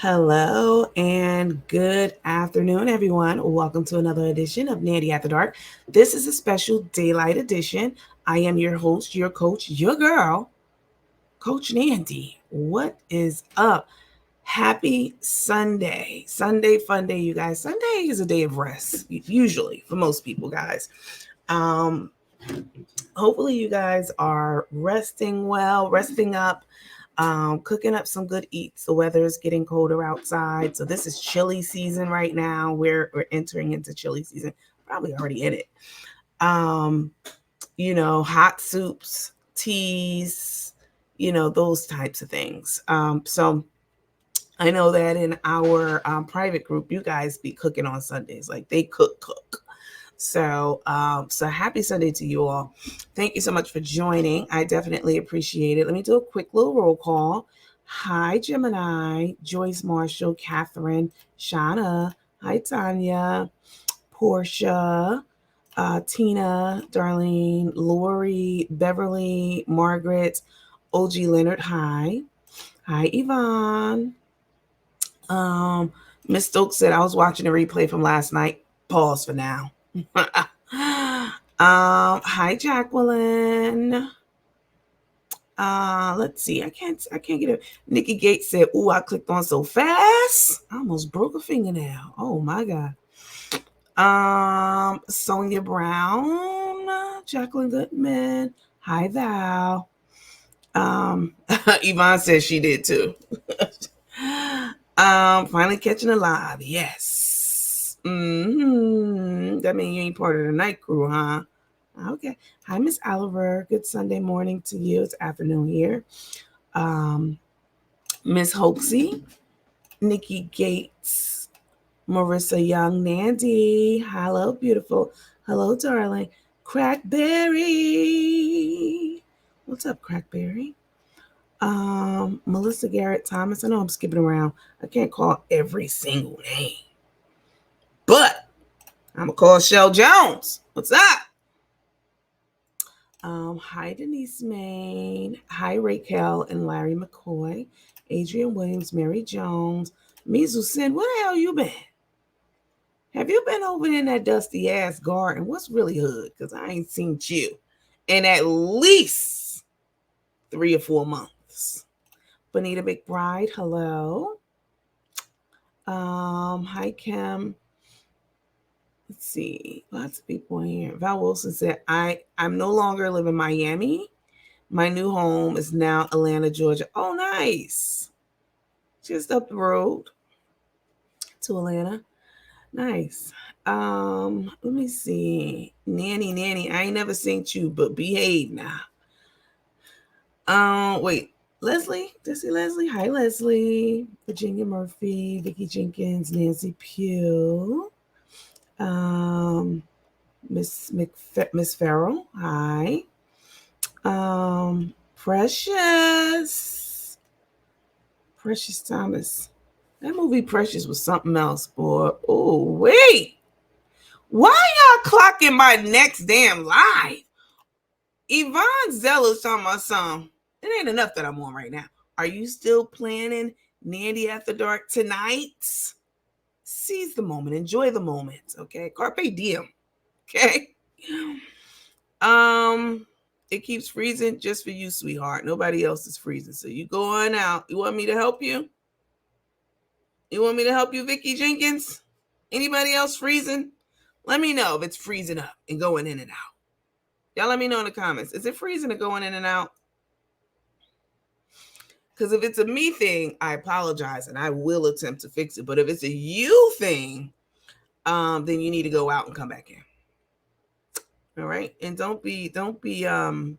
Hello and good afternoon, everyone. Welcome to another edition of Nandy After Dark. This is a special daylight edition. I am your host, your coach, your girl, Coach Nandy. What is up? Happy Sunday. Sunday fun day, you guys. Sunday is a day of rest, usually for most people, guys. Um, Hopefully you guys are resting well, resting up, cooking up some good eats. The weather is getting colder outside. So this is chili season right now. We're entering into chili season, probably already in it. Um, hot soups, teas, those types of things. So I know that in our private group, you guys be cooking on Sundays. Like they cook. So happy Sunday to you all. Thank you so much for joining. I definitely appreciate it. Let me do a quick little roll call. Hi, Gemini, Joyce Marshall, Catherine, Shauna. Hi, Tanya, Portia, Tina, Darlene, Lori, Beverly, Margaret, OG Leonard. Hi. Hi, Yvonne. Um, Miss Stokes said I was watching a replay from last night. Pause for now. Hi Jacqueline. Let's see. I can't get it. Nikki Gates said, "Ooh, I clicked on so fast. I almost broke a fingernail. Oh my god." Sonia Brown, Jacqueline Goodman. Hi Val. Yvonne says she did too. Finally catching a live. Yes. That means you ain't part of the night crew, huh? Okay. Hi, Miss Oliver. Good Sunday morning to you. It's afternoon here. Um, Miss Hoaxie, Nikki Gates, Marissa Young, Nandy. Hello, beautiful. Hello, darling. Crackberry. What's up, Crackberry? Melissa Garrett Thomas. I know I'm skipping around. I can't call every single name, but I'm gonna call Shell Jones. What's up? Hi Denise Main. Hi Raquel and Larry McCoy. Adrian Williams, Mary Jones, Mizu Sin. Where the hell you been? Have you been over in that dusty ass garden? What's really hood? Because I ain't seen you in at least 3 or 4 months. Bonita McBride, hello. Hi Kim. Let's see. Lots of people in here. Val Wilson said, I'm no longer living in Miami. My new home is now Atlanta, Georgia. Oh, nice. Just up the road to Atlanta. Nice. Let me see. Nanny, I ain't never seen you, but behave now. Wait. Leslie? Did I see Leslie? Hi, Leslie. Virginia Murphy, Vicki Jenkins, Nancy Pugh. Miss Farrell. Hi. Precious. Precious Thomas. That movie Precious was something else, boy. Oh, wait. Why y'all clocking my next damn live? Yvonne Zella's talking about something. It ain't enough that I'm on right now. Are you still planning Nandy After Dark tonight? Seize the moment. Enjoy the moment. Okay. Carpe diem. Okay. It keeps freezing just for you, sweetheart. Nobody else is freezing. So you go on out. You want me to help you? You want me to help you, Vicki Jenkins? Anybody else freezing? Let me know if it's freezing up and going in and out. Y'all let me know in the comments. Is it freezing or going in and out? Because if it's a me thing, I apologize and I will attempt to fix it. But if it's a you thing, then you need to go out and come back in. All right. And don't be putting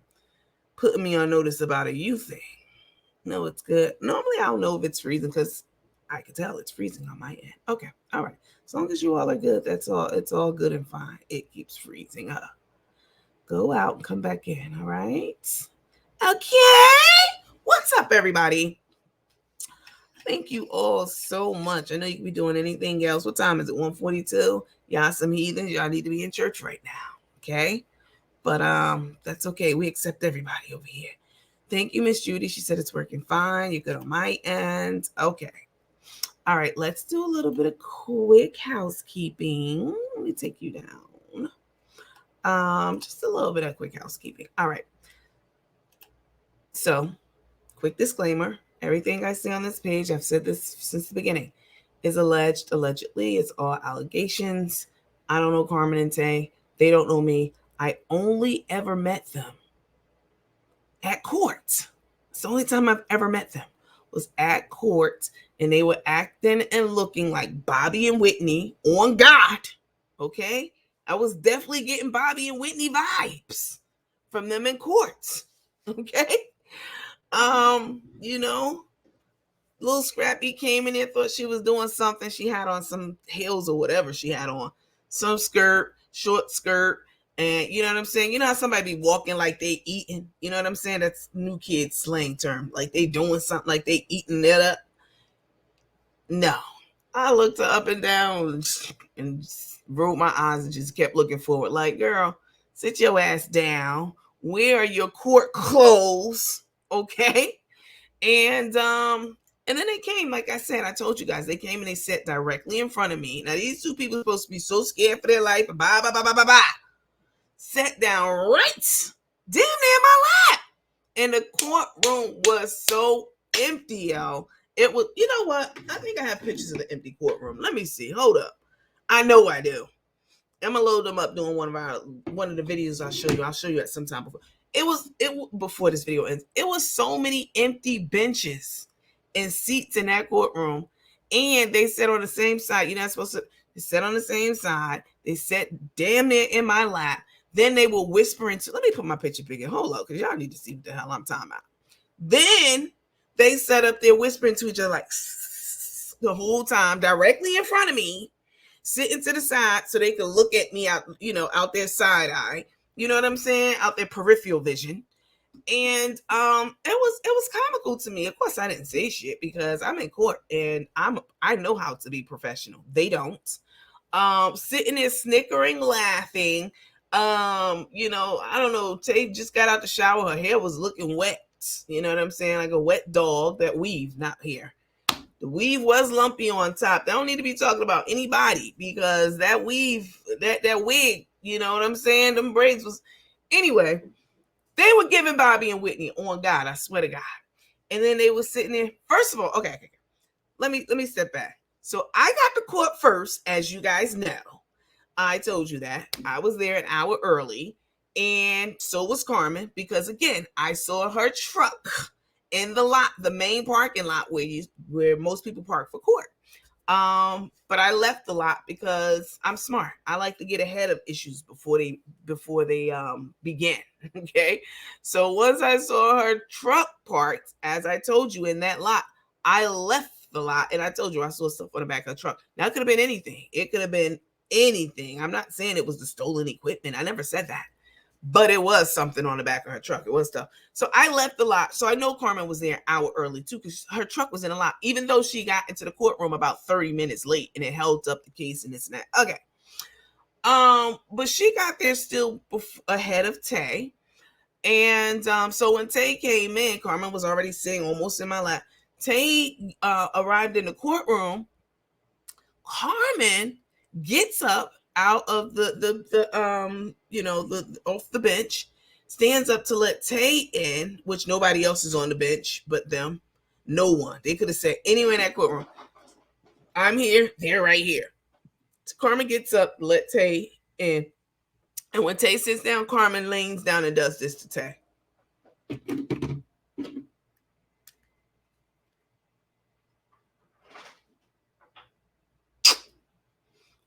me on notice about a you thing. No, it's good. Normally I don't know if it's freezing because I can tell it's freezing on my end. Okay. All right. As long as you all are good, that's all. It's all good and fine. It keeps freezing up. Go out and come back in. All right. Okay. What's up, everybody? Thank you all so much. I know you can be doing anything else. What time is it? 1:42. Y'all some heathens. Y'all need to be in church right now. Okay. But that's okay. We accept everybody over here. Thank you, Miss Judy. She said it's working fine. You're good on my end. Okay. All right. Let's do a little bit of quick housekeeping. Let me take you down. Just a little bit of quick housekeeping. All right. So, quick disclaimer. Everything I say on this page, I've said this since the beginning, is alleged. Allegedly, it's all allegations. I don't know Carmen and Tay. They don't know me. I only ever met them at court. It's the only time I've ever met them was at court, and they were acting and looking like Bobby and Whitney on God. Okay? I was definitely getting Bobby and Whitney vibes from them in court. Okay? Little Scrappy came in there, thought she was doing something. She had on some heels or whatever she had on. Some skirt, short skirt. And you know what I'm saying? You know how somebody be walking like they eating? You know what I'm saying? That's new kid slang term. Like they doing something like they eating it up. No. I looked her up and down and rolled my eyes and just kept looking forward. Like, girl, sit your ass down. Where are your court clothes? Okay? And then they came, like I said, I told you guys, they came and they sat directly in front of me. Now, these two people are supposed to be so scared for their life. Sat down right damn near my lap. And the courtroom was so empty, y'all. It was, you know what? I think I have pictures of the empty courtroom. Let me see. Hold up. I know I do. I'm gonna load them up doing one of the videos I'll show you. I'll show you at some time before. Before this video ends. It was so many empty benches and seats in that courtroom, and they sat on the same side. You're not supposed to. They sat on the same side. They sat damn near in my lap. Then they were whispering to. Let me put my picture bigger. Hold up, because y'all need to see what the hell I'm talking about. Then they sat up there whispering to each other like the whole time, directly in front of me, sitting to the side so they could look at me out, out their side eye. You know what I'm saying? Out their peripheral vision. And it was comical to me. Of course, I didn't say shit because I'm in court and I know how to be professional. They don't. Sitting there snickering, laughing. I don't know. Tay just got out the shower. Her hair was looking wet. You know what I'm saying? Like a wet dog. That weave, not hair. The weave was lumpy on top. They don't need to be talking about anybody because that weave, that wig, you know what I'm saying? Them braids was. Anyway, they were giving Bobby and Whitney on God, I swear to God. And then they were sitting there. First of all, okay. Let me step back. So I got to court first, as you guys know. I told you that. I was there an hour early, and so was Carmen, because again, I saw her truck in the lot, the main parking lot where most people park for court. But I left the lot because I'm smart. I like to get ahead of issues before they begin. Okay. So once I saw her truck parked, as I told you, in that lot, I left the lot, and I told you I saw stuff on the back of the truck. Now it could have been anything. It could have been anything. I'm not saying it was the stolen equipment. I never said that. But it was something on the back of her truck. It was stuff. So I left the lot. So I know Carmen was there an hour early too, because her truck was in the lot, even though she got into the courtroom about 30 minutes late, and it held up the case and this and that. Okay. But she got there still ahead of Tay. And so when Tay came in, Carmen was already sitting almost in my lap. Tay arrived in the courtroom. Carmen gets up out of the off the bench, stands up to let Tay in, which nobody else is on the bench but them. No one. They could have said anywhere in that courtroom, I'm here, they're right here. So Carmen gets up, let Tay in. And when Tay sits down, Carmen leans down and does this to Tay.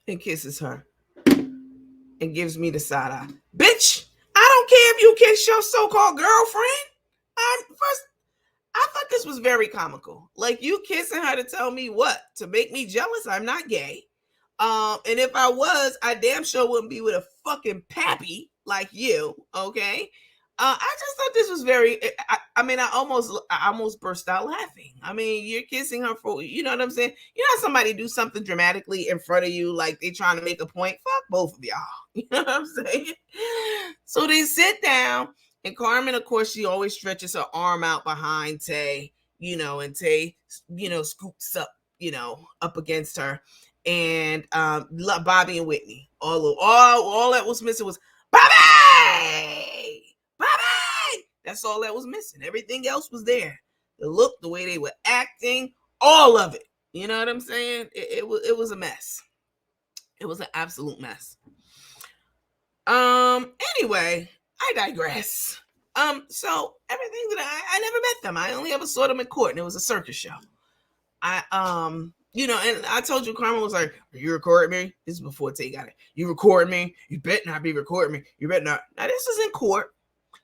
And kisses her. And gives me the side eye. Bitch, I don't care if you kiss your so-called girlfriend. I thought this was very comical. Like, you kissing her to tell me what? To make me jealous? I'm not gay. And if I was, I damn sure wouldn't be with a fucking pappy like you, okay? I just thought this was very. I almost burst out laughing. I mean, you're kissing her for, you know what I'm saying? You know, somebody do something dramatically in front of you, like they trying to make a point. Fuck both of y'all. You know what I'm saying? So they sit down, and Carmen, of course, she always stretches her arm out behind Tay, and Tay, scoops up, up against her, and Bobby and Whitney, all that was missing was Bobby. That's all that was missing. Everything else was there. The look, the way they were acting, all of it. You know what I'm saying? It was a mess. It was an absolute mess. Anyway, I digress. So everything that I never met them. I only ever saw them in court, and it was a circus show. And I told you, Carmen was like, "Are you recording me?" This is before Tay got it. You recording me? You better not be recording me. You better not. Now this is in court.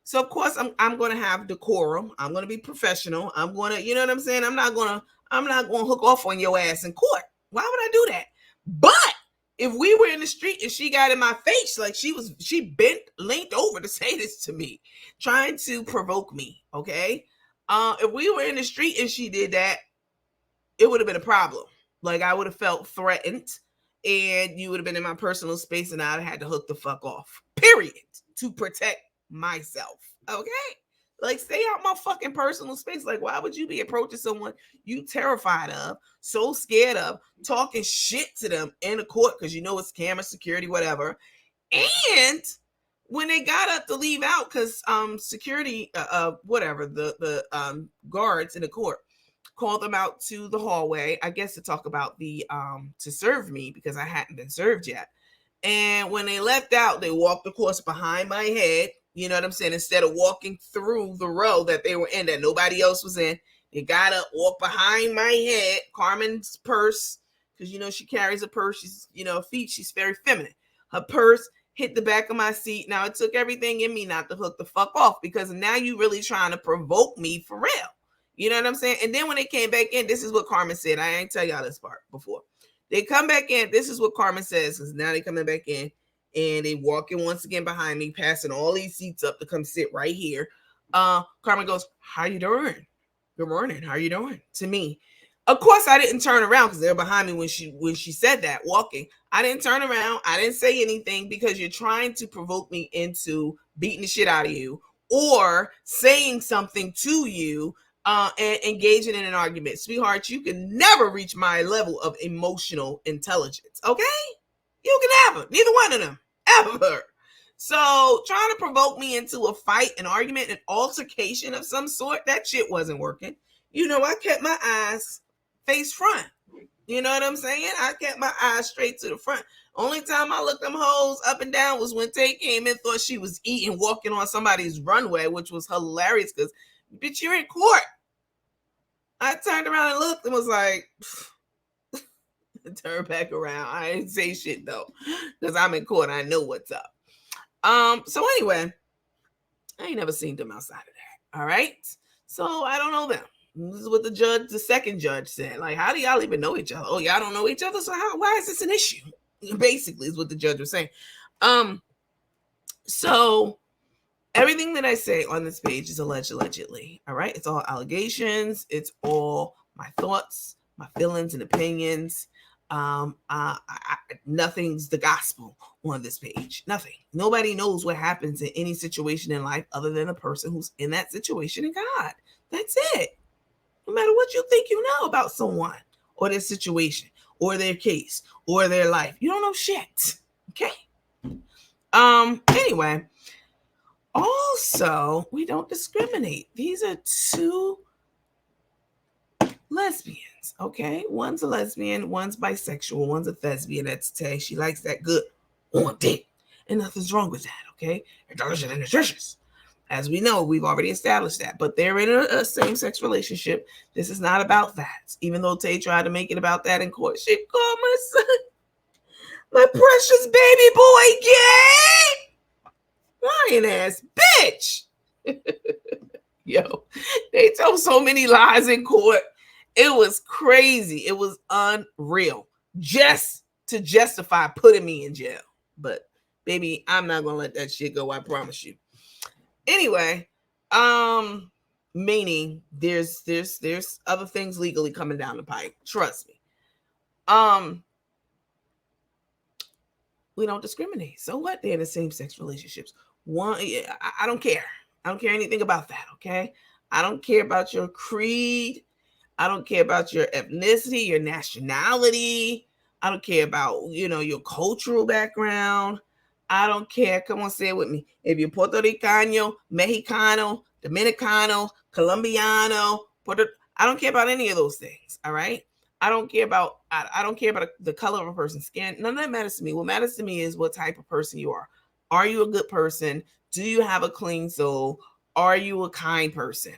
So of course I'm going to have decorum. I'm going to be professional. I'm going to, you know what I'm saying? I'm not going to hook off on your ass in court. Why would I do that? But if we were in the street and she got in my face, like she leaned over to say this to me, trying to provoke me. Okay. If we were in the street and she did that, it would have been a problem. Like, I would have felt threatened, and you would have been in my personal space, and I'd have had to hook the fuck off, period, to protect myself. Okay? Like, stay out my fucking personal space. Like, why would you be approaching someone you terrified of, so scared of, talking shit to them in a court because you know it's camera security, whatever. And when they got up to leave out, because security, the guards in the court called them out to the hallway, I guess, to talk about to serve me, because I hadn't been served yet. And when they left out, they walked, of course, behind my head. You know what I'm saying? Instead of walking through the row that they were in, that nobody else was in, they got up, walked behind my head. Carmen's purse, because, she carries a purse. She's, she's very feminine. Her purse hit the back of my seat. Now, it took everything in me not to hook the fuck off, because now you really trying to provoke me for real. You know what I'm saying? And then when they came back in, this is what Carmen said. I ain't tell y'all this part before. They come back in. This is what Carmen says, because now they coming back in, and they walking once again behind me, passing all these seats up to come sit right here. Carmen goes, "How you doing? Good morning. How you doing?" To me. Of course, I didn't turn around because they're behind me when she said that, walking. I didn't turn around. I didn't say anything, because you're trying to provoke me into beating the shit out of you or saying something to you. And engaging in an argument. Sweetheart, you can never reach my level of emotional intelligence, okay? You can never. Neither one of them. Ever. So, trying to provoke me into a fight, an argument, an altercation of some sort, that shit wasn't working. I kept my eyes face front. You know what I'm saying? I kept my eyes straight to the front. Only time I looked them hoes up and down was when Tay came in, thought she was eating, walking on somebody's runway, which was hilarious because, bitch, you're in court. I turned around and looked and was like, turn back around. I ain't say shit though, because I'm in court. I know what's up. So anyway, I ain't never seen them outside of that. All right. So I don't know them. This is what the second judge said. Like, how do y'all even know each other? Oh, y'all don't know each other. So why is this an issue? Basically, is what the judge was saying. So everything that I say on this page is allegedly. All right. It's all allegations. It's all my thoughts, my feelings and opinions. Nothing's the gospel on this page. Nothing. Nobody knows what happens in any situation in life other than a person who's in that situation and God. That's it. No matter what you think you know about someone or their situation or their case or their life, you don't know shit. Okay. Anyway, also, we don't discriminate. These are two lesbians, okay? One's a lesbian, one's bisexual, one's a thespian. That's Tay. She likes that good on dick. And nothing's wrong with that, okay? It's delicious and nutritious. As we know, we've already established that. But they're in a same-sex relationship. This is not about that. Even though Tay tried to make it about that in court. She called my son my precious baby boy gay. Lying ass bitch. Yo, they told so many lies in court. It was crazy. It was unreal. Just to justify putting me in jail. But baby, I'm not gonna let that shit go. I promise you. Anyway, meaning there's other things legally coming down the pipe. Trust me. We don't discriminate. So what? They're in the same-sex relationships. I don't care. I don't care anything about that, okay? I don't care about your creed. I don't care about your ethnicity, your nationality. I don't care about, your cultural background. I don't care. Come on, say it with me. If you're Puerto Ricano, Mexicano, Dominicano, Colombiano, I don't care about any of those things, all right? I don't care about the color of a person's skin. None of that matters to me. What matters to me is what type of person you are. Are you a good person? Do you have a clean soul? Are you a kind person?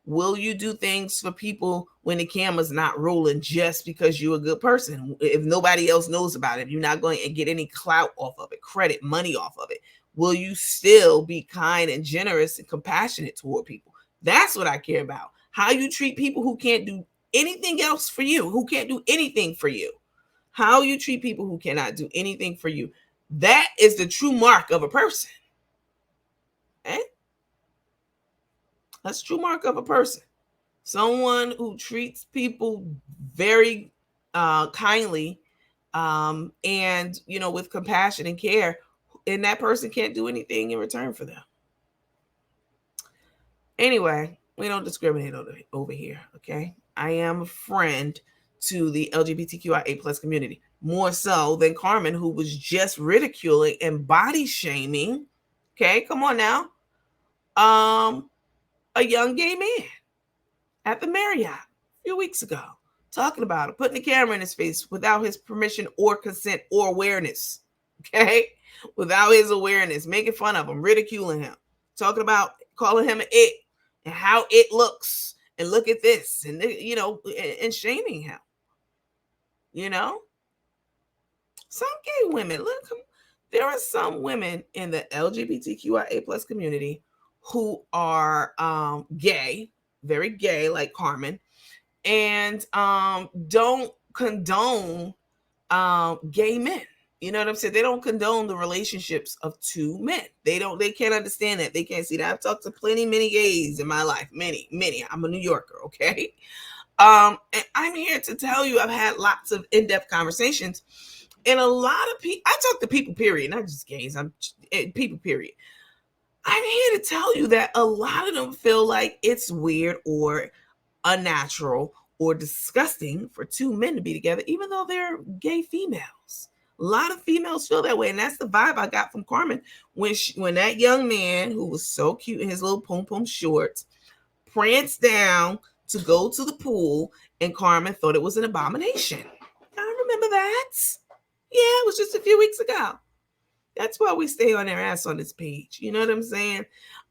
Will you do things for people when the camera's not rolling just because you're a good person? If nobody else knows about it, if you're not going to get any clout off of it, credit, money off of it, will you still be kind and generous and compassionate toward people? That's what I care about. How you treat people who can't do anything else for you, who can't do anything for you. How you treat people who cannot do anything for you. That is the true mark of a person. Okay? That's the true mark of a person. Someone who treats people very kindly and, with compassion and care, and that person can't do anything in return for them. Anyway, we don't discriminate over here, okay? I am a friend to the LGBTQIA plus community, more so than Carmen, who was just ridiculing and body shaming. Okay, come on now. A young gay man at the Marriott a few weeks ago, talking about it, putting the camera in his face without his permission or consent or awareness. Okay, without his awareness, making fun of him, ridiculing him, talking about calling him an it and how it looks, and look at this, and and shaming him. Some gay women, look, there are some women in the LGBTQIA plus community who are gay, very gay, like Carmen, and don't condone gay men. You know what I'm saying? They don't condone the relationships of two men. They can't understand that. They can't see that. I've talked to many gays in my life. Many. I'm a New Yorker, okay? And I'm here to tell you I've had lots of in-depth conversations. And a lot of people, I talk to people, period, not just gays. I'm people, period. I'm here to tell you that a lot of them feel like it's weird or unnatural or disgusting for two men to be together, even though they're gay females. A lot of females feel that way, and that's the vibe I got from Carmen when that young man who was so cute in his little pom-pom shorts pranced down to go to the pool, and Carmen thought it was an abomination. I remember that. Yeah, it was just a few weeks ago. That's why we stay on their ass on this page. You know what I'm saying?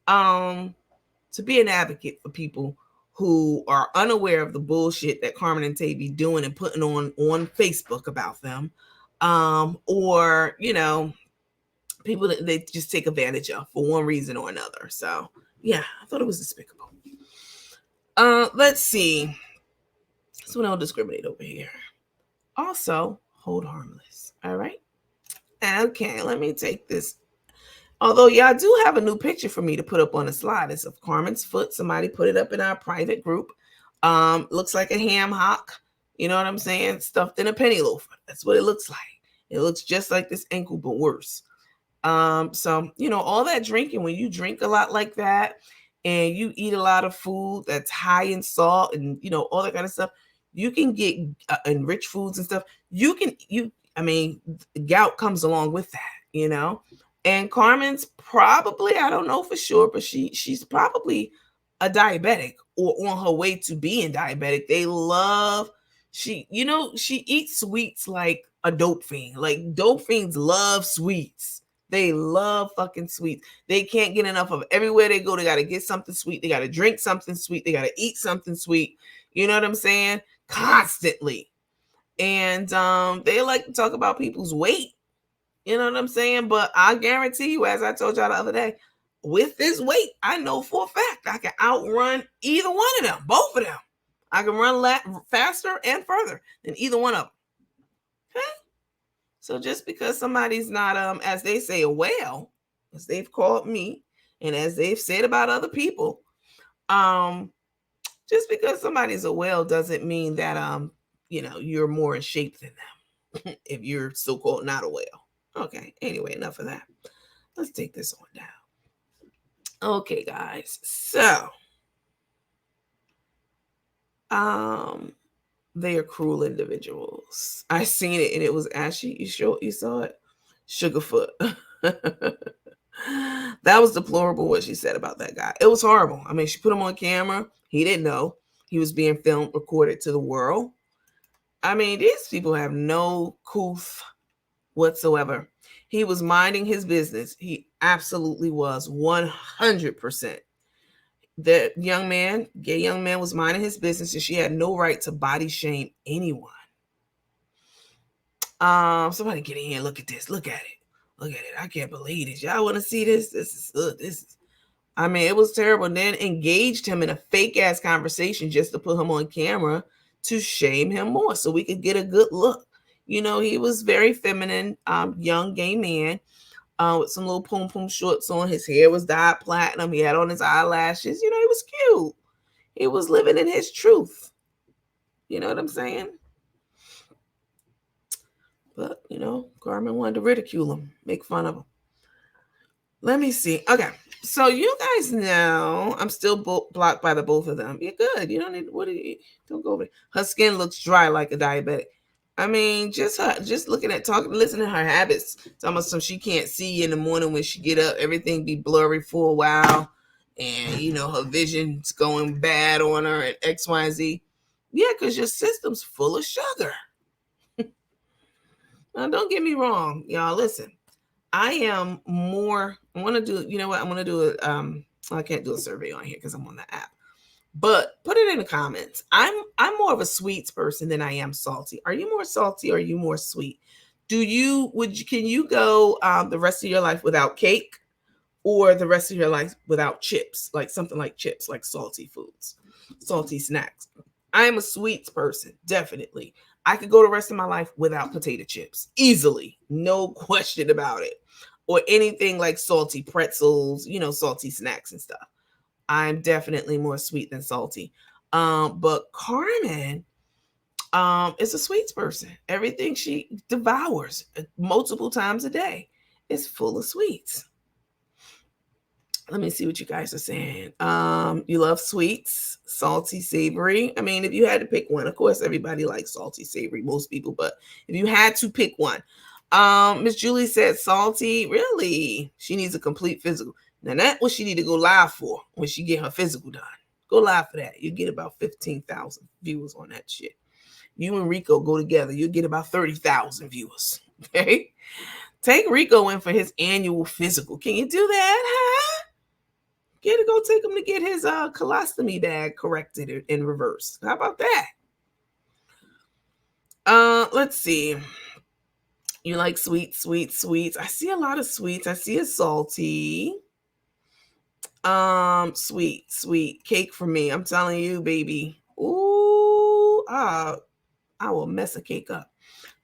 Um, to be an advocate for people who are unaware of the bullshit that Carmen and Tay be doing and putting on Facebook about them, or people that they just take advantage of for one reason or another. So yeah, I thought it was despicable. Let's see. So we don't discriminate over here. Also, hold harmless. All right. Okay, let me take this. Although y'all do have a new picture for me to put up on the slide. It's of Carmen's foot. Somebody put it up in our private group. Looks like a ham hock. You know what I'm saying? Stuffed in a penny loafer. That's what it looks like. It looks just like this ankle, but worse. So all that drinking, when you drink a lot like that and you eat a lot of food that's high in salt and all that kind of stuff, you can get enriched foods and stuff. I mean, gout comes along with that. And Carmen's probably, I don't know for sure, but she's probably a diabetic or on her way to being diabetic. They love she eats sweets like a dope fiend. Like dope fiends love sweets. They love fucking sweets. They can't get enough of it. Everywhere they go, they got to get something sweet. They got to drink something sweet. They got to eat something sweet. You know what I'm saying? Constantly. And they like to talk about people's weight. You know what I'm saying? But I guarantee you, as I told y'all the other day, with this weight, I know for a fact I can outrun either one of them, both of them. I can run faster and further than either one of them. Okay? So just because somebody's not, as they say, a whale, as they've called me, and as they've said about other people, just because somebody's a whale doesn't mean that you're more in shape than them if you're so-called not a whale. Okay, anyway, enough of that. Let's take this on down. Okay, guys. So, they are cruel individuals. I seen it and it was ashy. You saw it? Sugarfoot. That was deplorable what she said about that guy. It was horrible. I mean, she put him on camera. He didn't know he was being filmed, recorded to the world. I mean, these people have no couth whatsoever. He was minding his business. He absolutely was 100%. The gay young man was minding his business, and she had no right to body shame anyone. Somebody get in here. Look at this. Look at it. Look at it. I can't believe this. Y'all want to see this? This is. I mean, it was terrible. And then engaged him in a fake ass conversation just to put him on camera to shame him more, so we could get a good look. He was very feminine, young gay man, with some little poom poom shorts on. His hair was dyed platinum. He had on his eyelashes. He was cute. He was living in his truth. You know what I'm saying? But, Carmen wanted to ridicule him, make fun of him. Let me see. Okay. So you guys know I'm still blocked by the both of them. You're good. You don't need, don't go over there. Her skin looks dry like a diabetic. I mean, just looking at listening to her habits. It's almost some she can't see in the morning when she get up. Everything be blurry for a while. And, her vision's going bad on her and X, Y, and Z. Yeah, because your system's full of sugar. Now, don't get me wrong, y'all. Listen, I am more. I want to do. You know what? I'm going to do it. I can't do a survey on here because I'm on the app. But put it in the comments. I'm more of a sweets person than I am salty. Are you more salty or are you more sweet? Can you go the rest of your life without cake, or the rest of your life without chips, like something like chips, like salty foods, salty snacks? I am a sweets person, definitely. I could go the rest of my life without potato chips, easily, no question about it. Or anything like salty pretzels, salty snacks and stuff. I'm definitely more sweet than salty. But Carmen is a sweets person. Everything she devours multiple times a day is full of sweets. Let me see what you guys are saying. You love sweets, salty, savory. I mean, if you had to pick one, of course, everybody likes salty, savory, most people. But if you had to pick one, Miss Julie said salty. Really? She needs a complete physical. Now, that's what she need to go live for when she get her physical done. Go live for that. You get about 15,000 viewers on that shit. You and Rico go together. You'll get about 30,000 viewers Okay. Take Rico in for his annual physical. Can you do that? Huh? Get to go take him to get his colostomy bag corrected in reverse. How about that? Let's see. You like sweets. I see a lot of sweets. I see a salty. Sweet cake for me. I'm telling you, baby. Ooh, I will mess a cake up.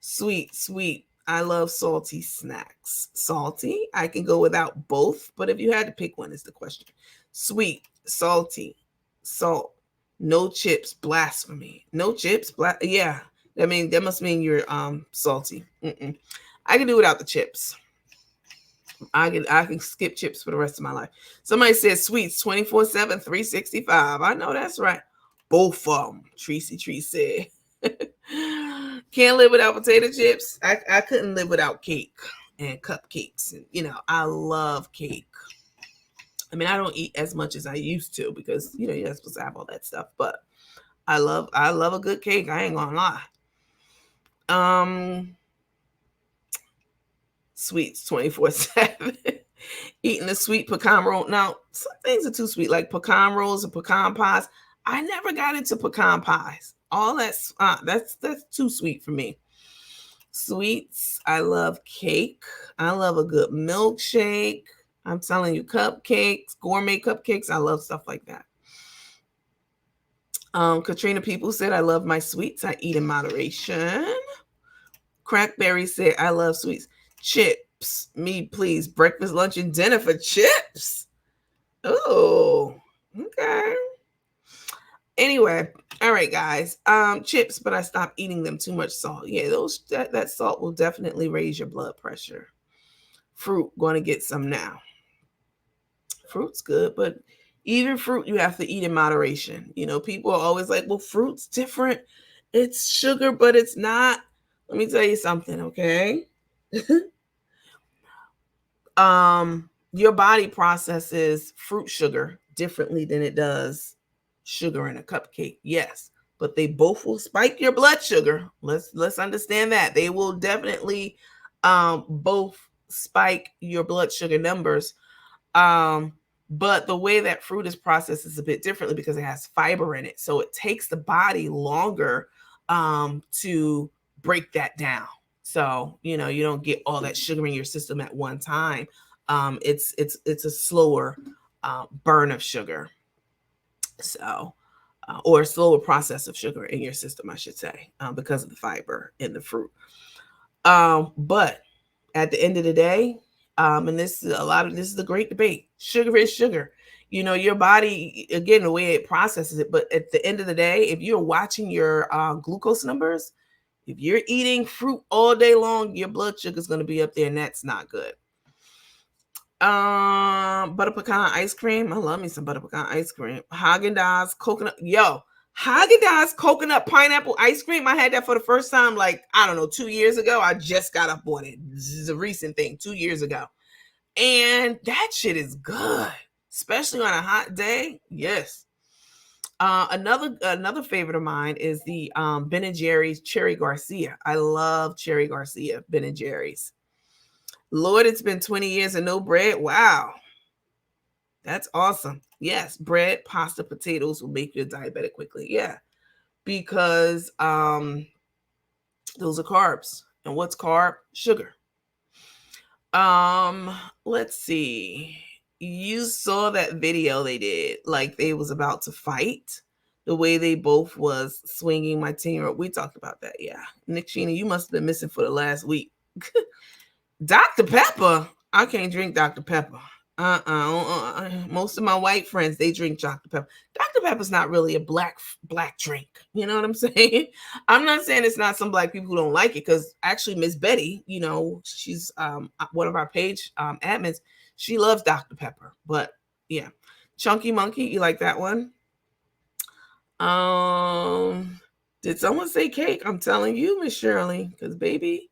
Sweet. I love salty snacks. Salty, I can go without both, but if you had to pick one, is the question. Sweet, salty, salt, no chips, blasphemy. No chips, yeah. I mean, that must mean you're salty. I can do without the chips. I can skip chips for the rest of my life. Somebody said sweets 24/7, 365. I know that's right. Both of them. Tracy Tree said. Can't live without potato chips. I couldn't live without cake and cupcakes. And I love cake. I mean, I don't eat as much as I used to because you're not supposed to have all that stuff. But I love a good cake. I ain't gonna lie. Sweets 24/7. Eating a sweet pecan roll. Now, some things are too sweet, like pecan rolls and pecan pies. I never got into pecan pies. All that's too sweet for me. Sweets, I love cake. I love a good milkshake. I'm telling you, cupcakes, gourmet cupcakes. I love stuff like that. Katrina People said, I love my sweets. I eat in moderation. Crackberry said, I love sweets. Chips. Me, please. Breakfast, lunch, and dinner for chips. Oh, okay. Anyway, all right, guys. Chips, but I stopped eating them. Too much salt. Yeah, that salt will definitely raise your blood pressure. Fruit, going to get some now. Fruit's good, but even fruit you have to eat in moderation. People are always like, well, fruit's different. It's sugar, but it's not. Let me tell you something, okay? Your body processes fruit sugar differently than it does sugar in a cupcake. Yes, but they both will spike your blood sugar. Let's understand that. They will definitely both spike your blood sugar numbers. But the way that fruit is processed is a bit differently because it has fiber in it. So it takes the body longer to break that down. So, you don't get all that sugar in your system at one time. It's a slower burn of sugar. So, or a slower process of sugar in your system, I should say, because of the fiber in the fruit. But at the end of the day, and this is a great debate. Sugar is sugar. Your body, again, the way it processes it. But at the end of the day, if you're watching your glucose numbers, if you're eating fruit all day long, your blood sugar is going to be up there, and that's not good. Butter pecan ice cream. I love me some butter pecan ice cream. Haagen-Dazs coconut. Yo, Haagen-Dazs coconut pineapple ice cream. I had that for the first time, like, I don't know, 2 years ago. I just got up on it. This is a recent thing, 2 years ago. And that shit is good, especially on a hot day. Yes. Another favorite of mine is the Ben & Jerry's Cherry Garcia. I love Cherry Garcia, Ben & Jerry's. Lord, it's been 20 years and no bread. Wow. That's awesome. Yes, bread, pasta, potatoes will make you diabetic quickly. Yeah. Because those are carbs. And what's carb? Sugar. Let's see. You saw that video they did, like they was about to fight. The way they both was swinging my 10-year-old. We talked about that. Yeah. Nick Sheena, you must have been missing for the last week. Dr. Pepper. I can't drink Dr. Pepper. Most of my white friends, they drink Dr. Pepper. Dr. Pepper's not really a black drink. You know what I'm saying? I'm not saying it's not some black people who don't like it, because actually Miss Betty, she's one of our page admins. She loves Dr. Pepper. But yeah, Chunky Monkey, you like that one? Did someone say cake? I'm telling you, Miss Shirley, because baby,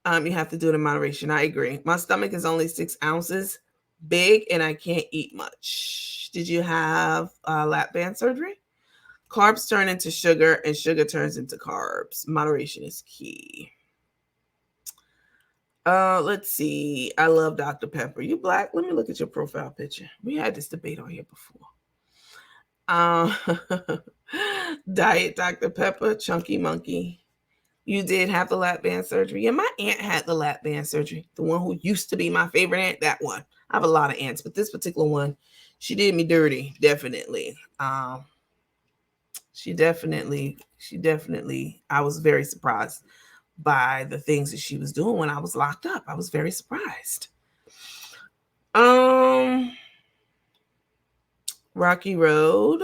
you have to do it in moderation. I agree. My stomach is only 6 ounces big and I can't eat much. Did you have lap band surgery? Carbs turn into sugar and sugar turns into carbs. Moderation is key. Let's see. I love Dr. Pepper. You black? Let me look at your profile picture. We had this debate on here before. Um, Diet Dr. Pepper, Chunky Monkey. You did have the lap band surgery. Yeah, my aunt had the lap band surgery. The one who used to be my favorite aunt, that one. I have a lot of aunts, but this particular one, she did me dirty, definitely. She definitely, I was very surprised by the things that she was doing when I was locked up. I was very surprised. Rocky Road,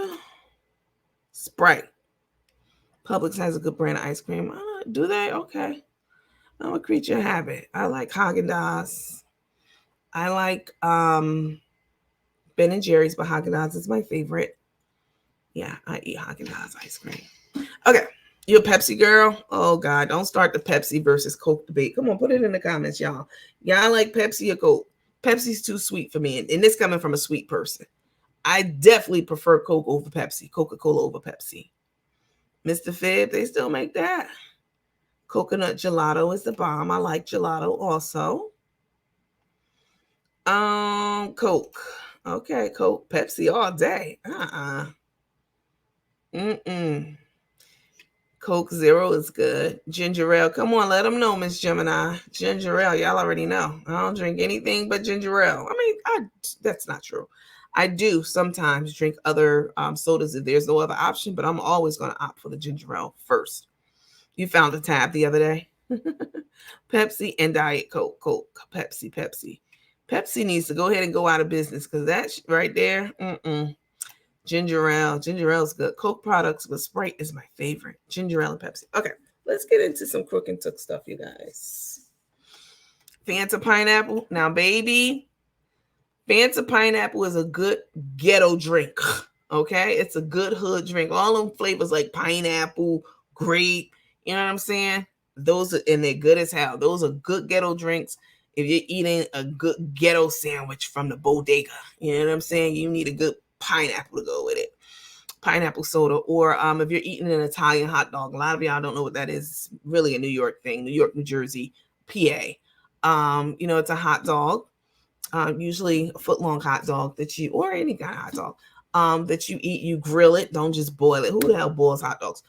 Sprite. Publix has a good brand of ice cream. Do they? Okay. I'm a creature of habit. I like Haagen-Dazs. I like Ben and Jerry's, but Haagen-Dazs is my favorite. Yeah, I eat Haagen-Dazs ice cream. Okay. You a Pepsi girl? Oh God, don't start the Pepsi versus Coke debate. Come on, put it in the comments, y'all. Y'all like Pepsi or Coke? Pepsi's too sweet for me. And this coming from a sweet person. I definitely prefer Coke over Pepsi. Coca-Cola over Pepsi. Mr. Fib, they still make that. Coconut gelato is the bomb. I like gelato also. Coke. Okay, Coke. Pepsi all day. Coke Zero is good. Ginger ale. Come on, let them know, Miss Gemini. Ginger ale, y'all already know. I don't drink anything but ginger ale. I mean, that's not true. I do sometimes drink other sodas if there's no other option, but I'm always going to opt for the ginger ale first. You found a tab the other day. Pepsi and Diet Coke. Coke. Pepsi. Pepsi needs to go ahead and go out of business because that right there, Ginger ale. Ginger ale is good. Coke products with Sprite is my favorite. Ginger ale and Pepsi. Okay, let's get into some Crook and Took stuff, you guys. Fanta pineapple. Now, baby, Fanta pineapple is a good ghetto drink. Okay, it's a good hood drink. All them flavors like pineapple, grape. You know what I'm saying? Those are, and they're good as hell. Those are good ghetto drinks. If you're eating a good ghetto sandwich from the bodega, you know what I'm saying? You need a good pineapple to go with it. Pineapple soda, or if you're eating an Italian hot dog. A lot of y'all don't know what that is. It's really a New York thing. New York, New Jersey, PA. It's a hot dog. Usually a foot long hot dog that you, or any kind of hot dog that you eat. You grill it. Don't just boil it. Who the hell boils hot dogs?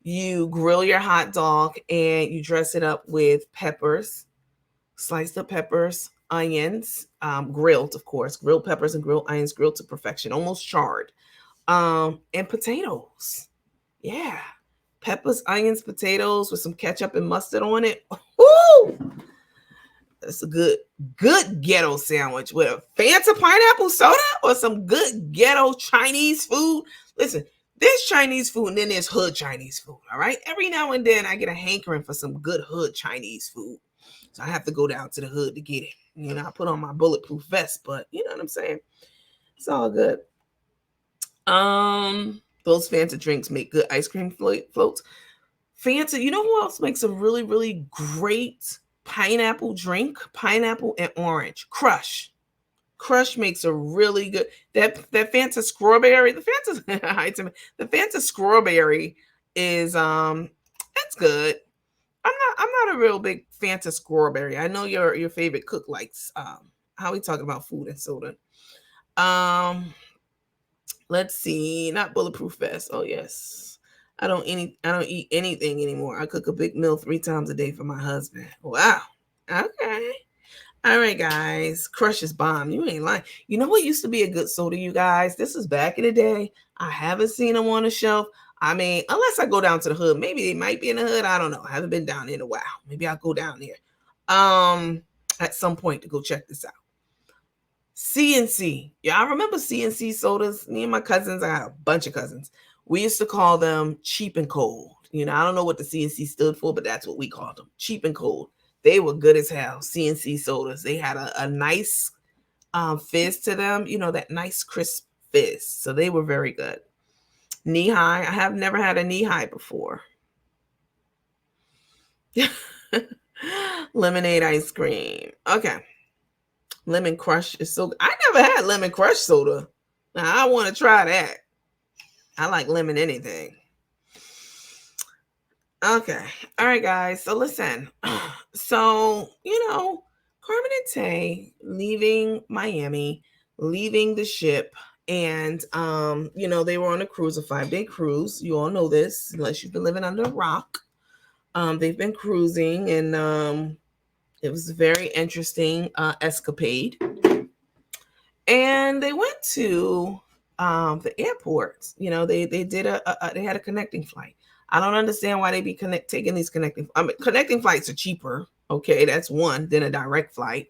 You grill your hot dog and you dress it up with peppers, sliced up peppers, onions, grilled, of course, grilled peppers and grilled onions, grilled to perfection, almost charred, and potatoes. Yeah. Peppers, onions, potatoes with some ketchup and mustard on it. Woo! That's a good ghetto sandwich with a Fanta pineapple soda or some good ghetto Chinese food. Listen, there's Chinese food and then there's hood Chinese food. All right. Every now and then I get a hankering for some good hood Chinese food. So I have to go down to the hood to get it. I put on my bulletproof vest, but you know what I'm saying? It's all good. Those Fanta drinks make good ice cream floats. Fanta, you know who else makes a really, really great pineapple drink? Pineapple and orange. Crush. Crush makes a really good that Fanta strawberry. The Fanta strawberry is that's good. I'm not a real big Fanta strawberry. I know your favorite cook likes how we talking about food and soda. Let's see, not bulletproof vest. Oh yes. I don't eat anything anymore. I cook a big meal 3 times a day for my husband. Wow. Okay. All right, guys. Crush is bomb. You ain't lying. You know what used to be a good soda, you guys? This is back in the day. I haven't seen them on the shelf. I mean, unless I go down to the hood. Maybe they might be in the hood. I don't know. I haven't been down there in a while. Maybe I'll go down there at some point to go check this out. CNC. Yeah, I remember CNC sodas. Me and my cousins, I got a bunch of cousins. We used to call them cheap and cold. I don't know what the CNC stood for, but that's what we called them. Cheap and cold. They were good as hell. CNC sodas. They had a nice fizz to them. That nice crisp fizz. So they were very good. Knee high. I have never had a knee high before. Lemonade ice cream. Okay. Lemon Crush is so good. I never had Lemon Crush soda. Now I want to try that. I like lemon anything. Okay. All right, guys. So listen, So, Carmen and Tay leaving Miami, leaving the ship, and they were on a cruise, a 5-day cruise. You all know this, unless you've been living under a rock. They've been cruising, and it was a very interesting escapade. And they went to the airport. They did they had a connecting flight. I don't understand why they be taking these connecting flights are cheaper. Okay, that's one than a direct flight.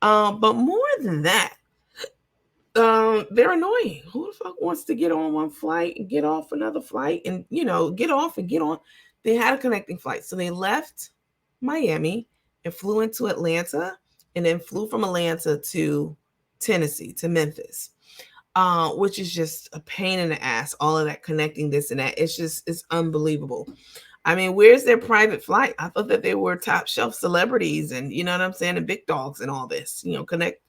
But more than that, they're annoying. Who the fuck wants to get on one flight and get off another flight and get off and get on? They had a connecting flight, so they left Miami and flew into Atlanta, and then flew from Atlanta to Tennessee, to Memphis, which is just a pain in the ass. All of that connecting this and that, it's unbelievable. I mean, where's their private flight? I thought that they were top shelf celebrities and you know what I'm saying, and big dogs and all this.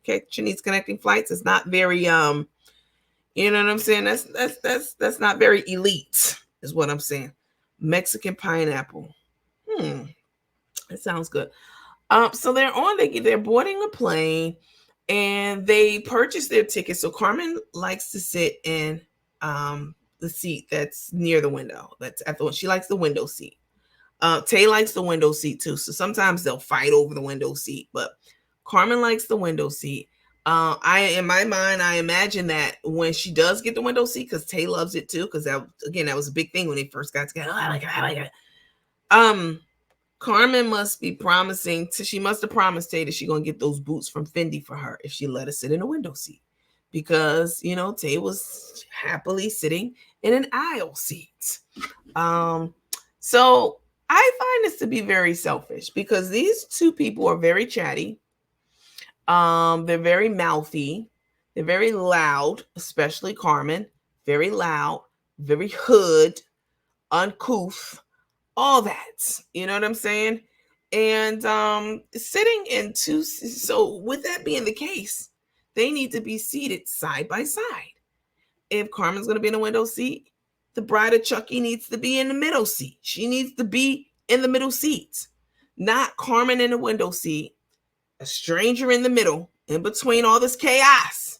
Catching these connecting flights is not very you know what I'm saying? That's not very elite, is what I'm saying. Mexican pineapple. It sounds good. So they're boarding a plane and they purchase their tickets. So Carmen likes to sit in the seat that's near the window. That's at the She likes the window seat. Tay likes the window seat too. So sometimes they'll fight over the window seat, but Carmen likes the window seat. In my mind, I imagine that when she does get the window seat, because Tay loves it too, because that was a big thing when they first got together. Oh, I like it. Carmen must be promising she must have promised Tay that she's gonna get those boots from Fendi for her if she let her sit in a window seat. Because Tay was happily sitting in an aisle seat. So I find this to be very selfish because these two people are very chatty. They're very mouthy. They're very loud, especially Carmen. Very loud, very hood, uncouth, all that. You know what I'm saying? And sitting in two. So with that being the case, they need to be seated side by side. If Carmen's going to be in the window seat, the bride of Chucky needs to be in the middle seat. She needs to be in the middle seat, not Carmen in the window seat, a stranger in the middle, in between all this chaos,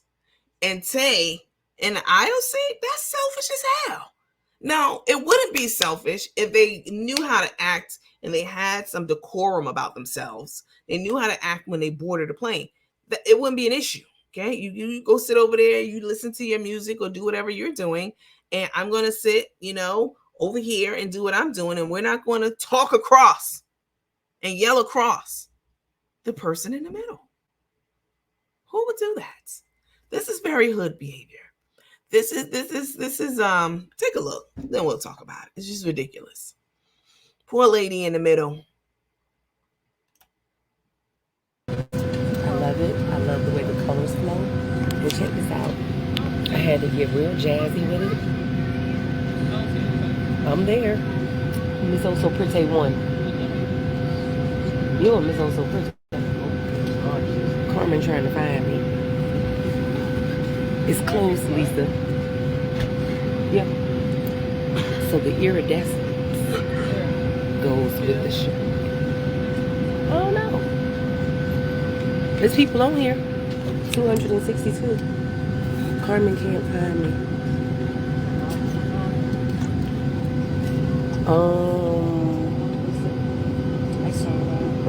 and Tay in the aisle seat. That's selfish as hell. Now, it wouldn't be selfish if they knew how to act and they had some decorum about themselves. They knew how to act when they boarded the plane. It wouldn't be an issue. Okay, you go sit over there, you listen to your music or do whatever you're doing, and I'm going to sit, over here and do what I'm doing, and we're not going to talk across and yell across the person in the middle. Who would do that? This is very hood behavior. This is take a look, then we'll talk about it. It's just ridiculous. Poor lady in the middle. I love it. I love the way the colors flow. But check this out. I had to get real jazzy with it. I'm there. Miss Oh So Pretty one. You and Miss Oh So Pretty. Carmen trying to find me. It's closed, Lisa. Yep. So the iridescence goes with the shirt. Oh no. There's people on here. 262. Carmen can't find me.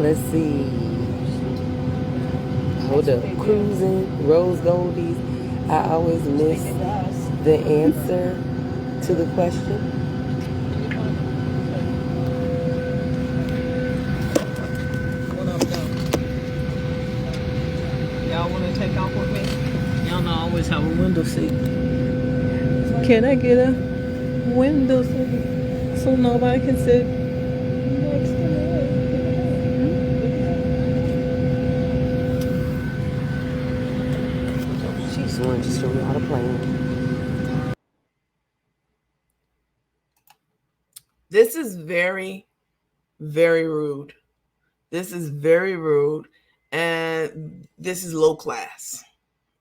Let's see. Hold up. Cruising, Rose Goldies. I always miss the answer to the question. What up, though? Y'all want to take off with me? Y'all know I always have a window seat. Can I get a window seat so nobody can sit next to me? She's one just showing me how to play. This is very, very rude. This is very rude. And this is low class,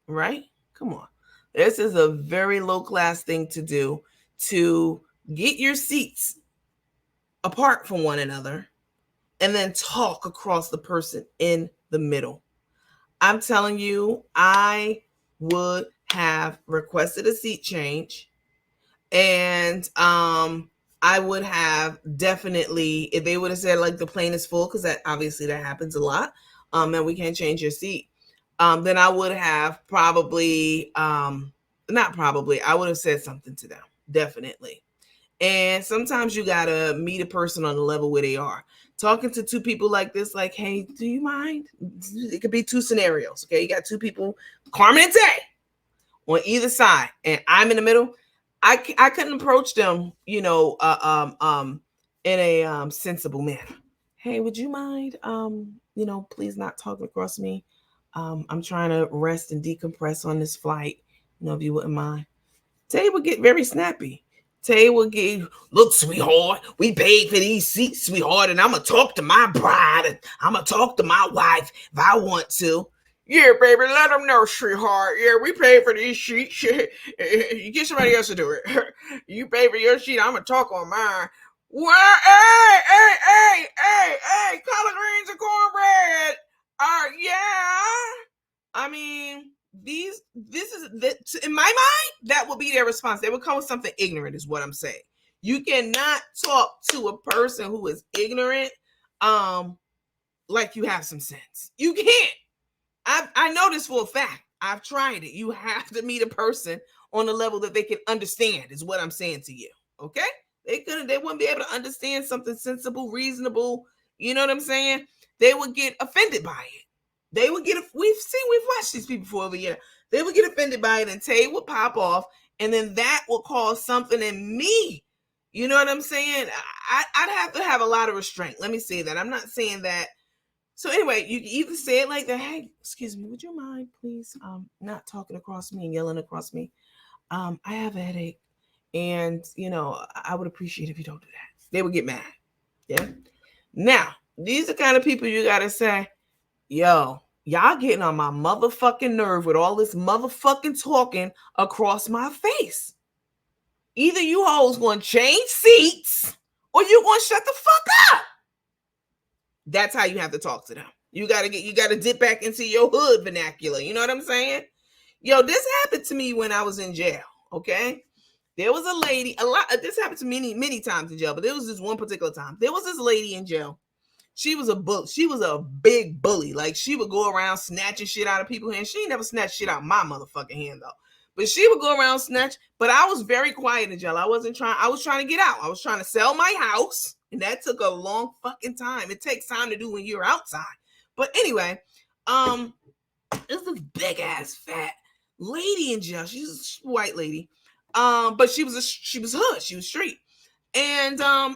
right? Come on. This is a very low class thing to do, to get your seats apart from one another and then talk across the person in the middle. I'm telling you, I would have requested a seat change, and I would have definitely, if they would have said like the plane is full, because that obviously that happens a lot, and we can't change your seat, then I would have probably not probably, I would have said something to them, definitely. And sometimes you gotta meet a person on the level where they are. Talking to two people like this, like, hey, do you mind? It could be two scenarios. Okay, you got two people, Carmen and Tay, on either side, and I'm in the middle. I couldn't approach them, in a sensible manner. Hey, would you mind, please not talking across me. I'm trying to rest and decompress on this flight. If you wouldn't mind. Tay would get very snappy. Tay would get, look, sweetheart, we paid for these seats, sweetheart, and I'm going to talk to my bride, and I'm going to talk to my wife if I want to. Yeah, baby, let them know, sweetheart. Yeah, we paid for these sheets. You get somebody else to do it. You pay for your sheet, I'm going to talk on mine. Well, hey, collard greens and cornbread. Yeah. I mean, in my mind, that would be their response. They would come with something ignorant, is what I'm saying. You cannot talk to a person who is ignorant, like you have some sense. You can't. I know this for a fact. I've tried it. You have to meet a person on a level that they can understand, is what I'm saying to you. Okay? They wouldn't be able to understand something sensible, reasonable. You know what I'm saying? They would get offended by it. They would get, we've watched these people for over a year. They would get offended by it, and Tay would pop off, and then that will cause something in me. You know what I'm saying? I'd have to have a lot of restraint. Let me say that. I'm not saying that. So anyway, you can either say it like that. Hey, excuse me, would you mind, please, not talking across me and yelling across me? I have a headache, and I would appreciate if you don't do that. They would get mad. Yeah. Now, these are the kind of people you gotta say, yo, y'all getting on my motherfucking nerve with all this motherfucking talking across my face. Either you hoes gonna change seats or you gonna shut the fuck up. That's how you have to talk to them. You gotta dip back into your hood vernacular. You know what I'm saying? Yo, this happened to me when I was in jail. Okay. There was a lady, this happened to me many times in jail, but there was this one particular time. There was this lady in jail. She was a big bully. Like, she would go around snatching shit out of people's hands. She never snatched shit out of my motherfucking hand, though. But she would go around snatch. But I was very quiet in jail. I was trying to get out. I was trying to sell my house. And that took a long fucking time. It takes time to do when you're outside. But anyway, this is big ass fat lady in jail. She's a white lady. But she was hood. She was street. And I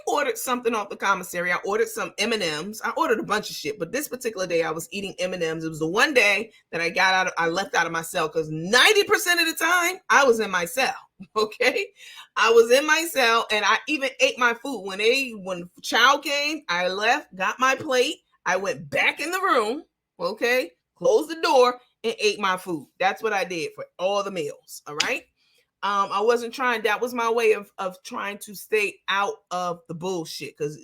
ordered something off the commissary. I ordered some M&Ms. I ordered a bunch of shit, but this particular day I was eating M&Ms. It was the one day that I left out of my cell, because 90% of the time I was in my cell. Okay, I was in my cell, and I even ate my food when the child came. I left, got my plate. I went back in the room. Okay, closed the door and ate my food. That's what I did for all the meals. All right. I wasn't trying. That was my way of trying to stay out of the bullshit, because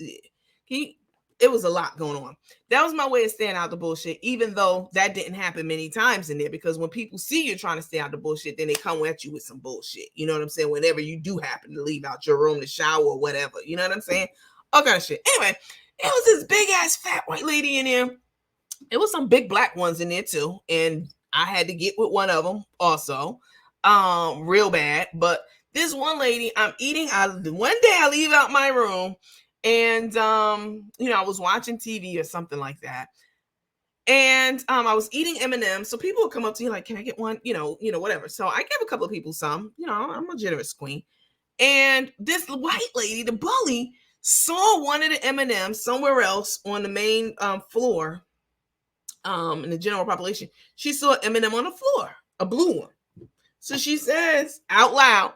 it was a lot going on. That was my way of staying out the bullshit, even though that didn't happen many times in there, because when people see you trying to stay out the bullshit, then they come at you with some bullshit. You know what I'm saying? Whenever you do happen to leave out your room to shower or whatever, you know what I'm saying? All kind of shit. Anyway, it was this big ass fat white lady in there. It was some big black ones in there too, and I had to get with one of them also. Real bad. But this one lady, I'm eating out. One day I leave out my room, and I was watching TV or something like that, and I was eating M&Ms. So people would come up to you like, "Can I get one?" Whatever. So I gave a couple of people some. I'm a generous queen. And this white lady, the bully, saw one of the M&Ms somewhere else on the main floor. In the general population, she saw an M&M on the floor, a blue one. So she says out loud,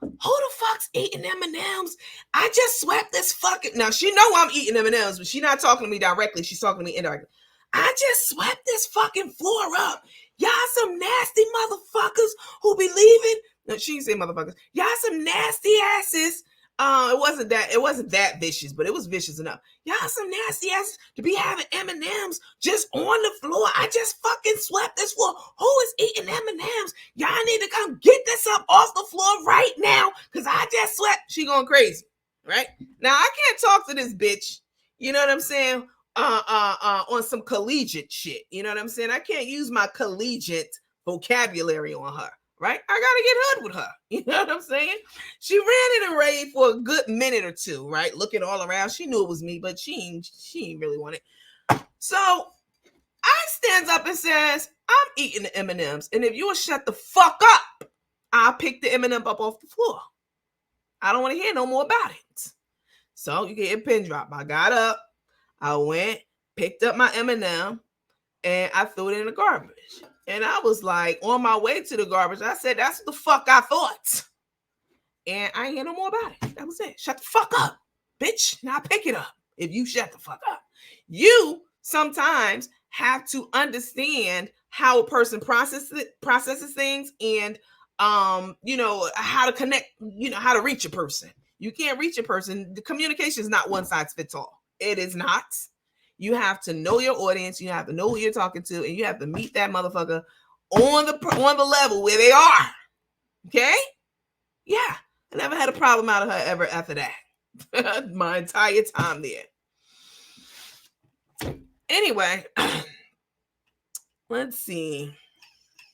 "Who the fuck's eating M&Ms? I just swept this fucking..." Now, she know I'm eating M&Ms, but she's not talking to me directly. She's talking to me indirectly. "I just swept this fucking floor up. Y'all some nasty motherfuckers who be leaving..." No, she didn't say motherfuckers. "Y'all some nasty asses It wasn't that vicious, but it was vicious enough. Y'all some nasty asses to be having M&Ms just on the floor. I just fucking swept this floor. Who is eating M&Ms? Y'all need to come get this up off the floor right now, because I just swept. She going crazy, right? Now I can't talk to this bitch. You know what I'm saying? On some collegiate shit. You know what I'm saying? I can't use my collegiate vocabulary on her. Right? I gotta get hood with her. You know what I'm saying? She ran in a rave for a good minute or two, right? Looking all around. She knew it was me, but she ain't really want it. So I stands up and says, I'm eating the M&Ms. And if you will shut the fuck up, I'll pick the M&M up off the floor. I don't want to hear no more about it. So you get a pin drop. I got up. I went, picked up my M&M, and I threw it in the garbage. And I was like, on my way to the garbage, I said, that's what the fuck I thought. And I ain't hear no more about it. That was it. Shut the fuck up, bitch. Now pick it up if you shut the fuck up. You sometimes have to understand how a person processes things and, how to connect, how to reach a person. You can't reach a person. The communication is not one size fits all. It is not. You have to know your audience. You have to know who you're talking to, and you have to meet that motherfucker on the level where they are. Okay? Yeah. I never had a problem out of her ever after that. My entire time there. Anyway, let's see.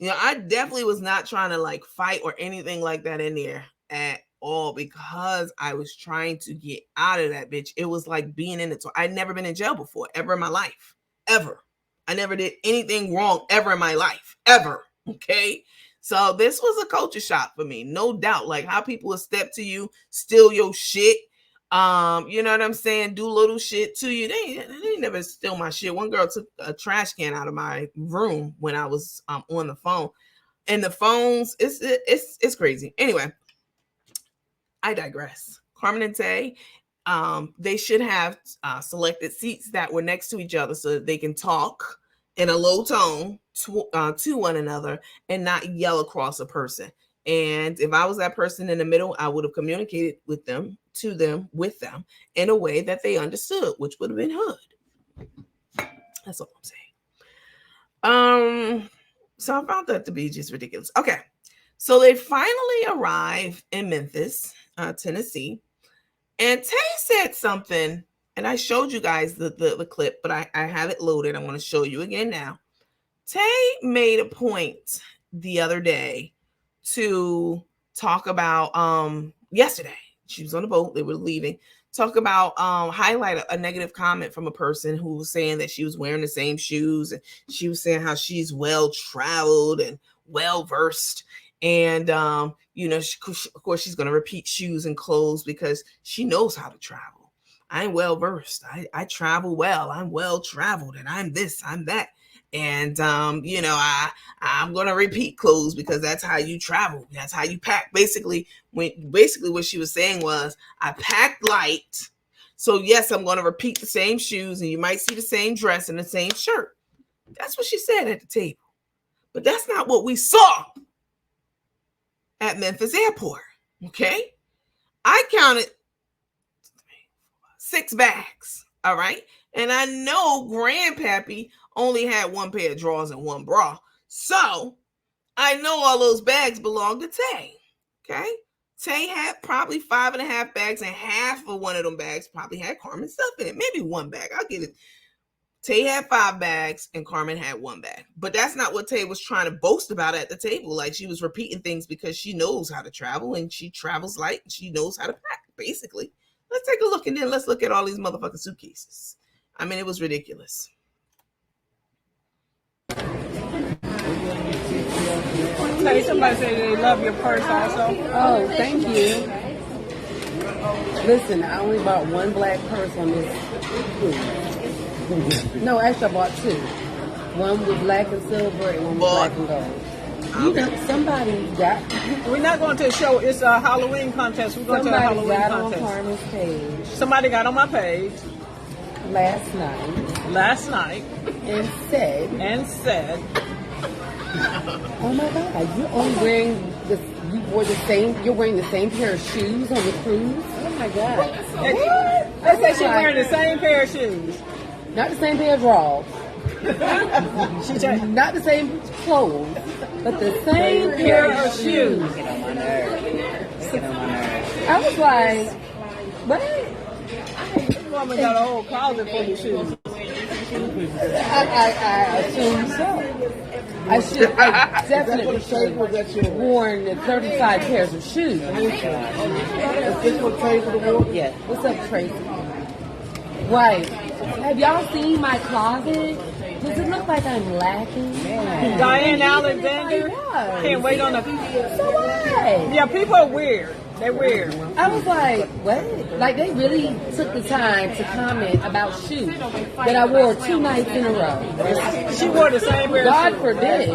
I definitely was not trying to like fight or anything like that in there at all, because I was trying to get out of that bitch. It was like being in it. So I'd never been in jail before, ever in my life. Ever. I never did anything wrong ever in my life. Ever. Okay. So this was a culture shock for me. No doubt. Like how people will step to you, steal your shit. You know what I'm saying? Do little shit to you. They never steal my shit. One girl took a trash can out of my room when I was on the phone. And the phones, it's crazy. Anyway, I digress. Carmen and Tay, they should have selected seats that were next to each other so that they can talk in a low tone to one another and not yell across a person. And if I was that person in the middle, I would have communicated with them in a way that they understood, which would have been hood. That's all I'm saying. So I found that to be just ridiculous. Okay. So they finally arrive in Memphis, Tennessee, and Tay said something, and I showed you guys the clip, but I have it loaded. I want to show you again now. Tay made a point the other day to talk about yesterday. She was on the boat, they were leaving. Talk about highlight a negative comment from a person who was saying that she was wearing the same shoes, and she was saying how she's well traveled and well versed. And, of course, she's going to repeat shoes and clothes because she knows how to travel. I'm well versed. I travel well. I'm well traveled, and I'm this, I'm that. And, I'm going to repeat clothes because that's how you travel. That's how you pack. Basically what she was saying was, I packed light. So, yes, I'm going to repeat the same shoes, and you might see the same dress and the same shirt. That's what she said at the table. But that's not what we saw at Memphis Airport. Okay? I counted 6 bags. All right? And I know Grandpappy only had 1 pair of drawers and 1 bra. So I know all those bags belong to Tay. Okay? Tay had probably 5.5 bags, and half of one of them bags probably had Carmen's stuff in it. Maybe 1 bag. I'll give it. Tay had 5 bags and Carmen had 1 bag. But that's not what Tay was trying to boast about at the table. Like, she was repeating things because she knows how to travel, and she travels light, and she knows how to pack, basically. Let's take a look, and then let's look at all these motherfucking suitcases. I mean, it was ridiculous. Tay, somebody said they love your purse also. Oh, thank you. Listen, I only bought 1 black purse on this cruise. No, actually I bought 2. One was black and silver and one was black and gold. You know, somebody got... We're not going to a show. It's a Halloween contest. We're going to a Halloween got contest. On Carmen's page. Somebody got on my page. Last night. And said... Oh my God, you're wearing the same pair of shoes on the cruise? my God. They say she's wearing the same pair of shoes. Not the same pair of drawers. Not the same clothes, but the same pair of shoes. I was like, what? This woman got a whole closet full of shoes. I assume so. I definitely should have worn the 35 pairs of shoes. Is this what Tracy wore? Yeah. What's up, Tracy? Right. Have y'all seen my closet? Does it look like I'm lacking? Diane Alexander can't wait on the. So what? Yeah, people are weird. They're weird. I was like, what? Like, they really took the time to comment about shoes that I wore 2 nights in a row. She wore the same pair of God shoes. forbid.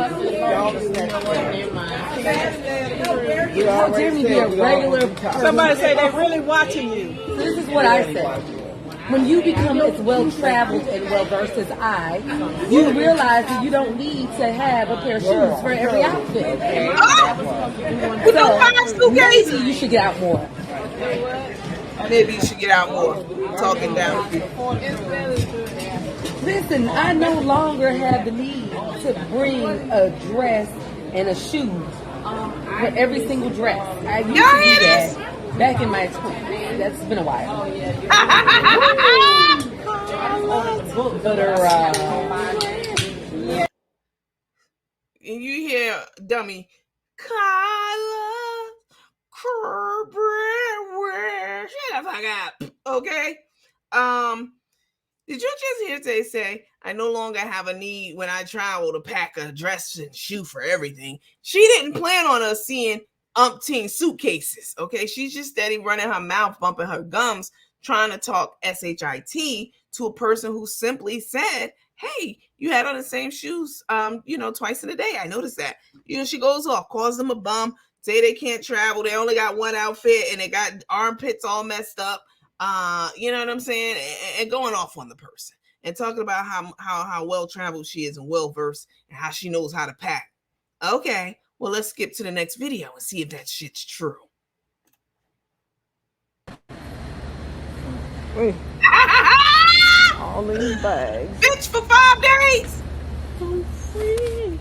How dare me be a regular person? Somebody say they're really watching you. So this is what I said. When you become as well-traveled and well-versed as I, you realize that you don't need to have a pair of shoes for every outfit. With no 5 suitcases. Maybe you should get out more. Maybe you should get out more. Talking down. Listen, I no longer have the need to bring a dress and a shoe for every single dress. I used to do that back in my 20s. That's been a while. But And you hear dummy, Kyla, shut the fuck up, okay? Did you just hear they say, I no longer have a need when I travel to pack a dress and shoe for everything? She didn't plan on us seeing umpteen suitcases, okay? She's just steady running her mouth, bumping her gums, trying to talk SHIT to a person who simply said, hey, you had on the same shoes, twice in a day. I noticed that. She goes off, calls them a bum, say they can't travel. They only got one outfit and they got armpits all messed up. You know what I'm saying? And going off on the person and talking about how well-traveled she is and well-versed and how she knows how to pack. Okay, well, let's skip to the next video and see if that shit's true. Wait. All these bags. Bitch, for 5 days. So free.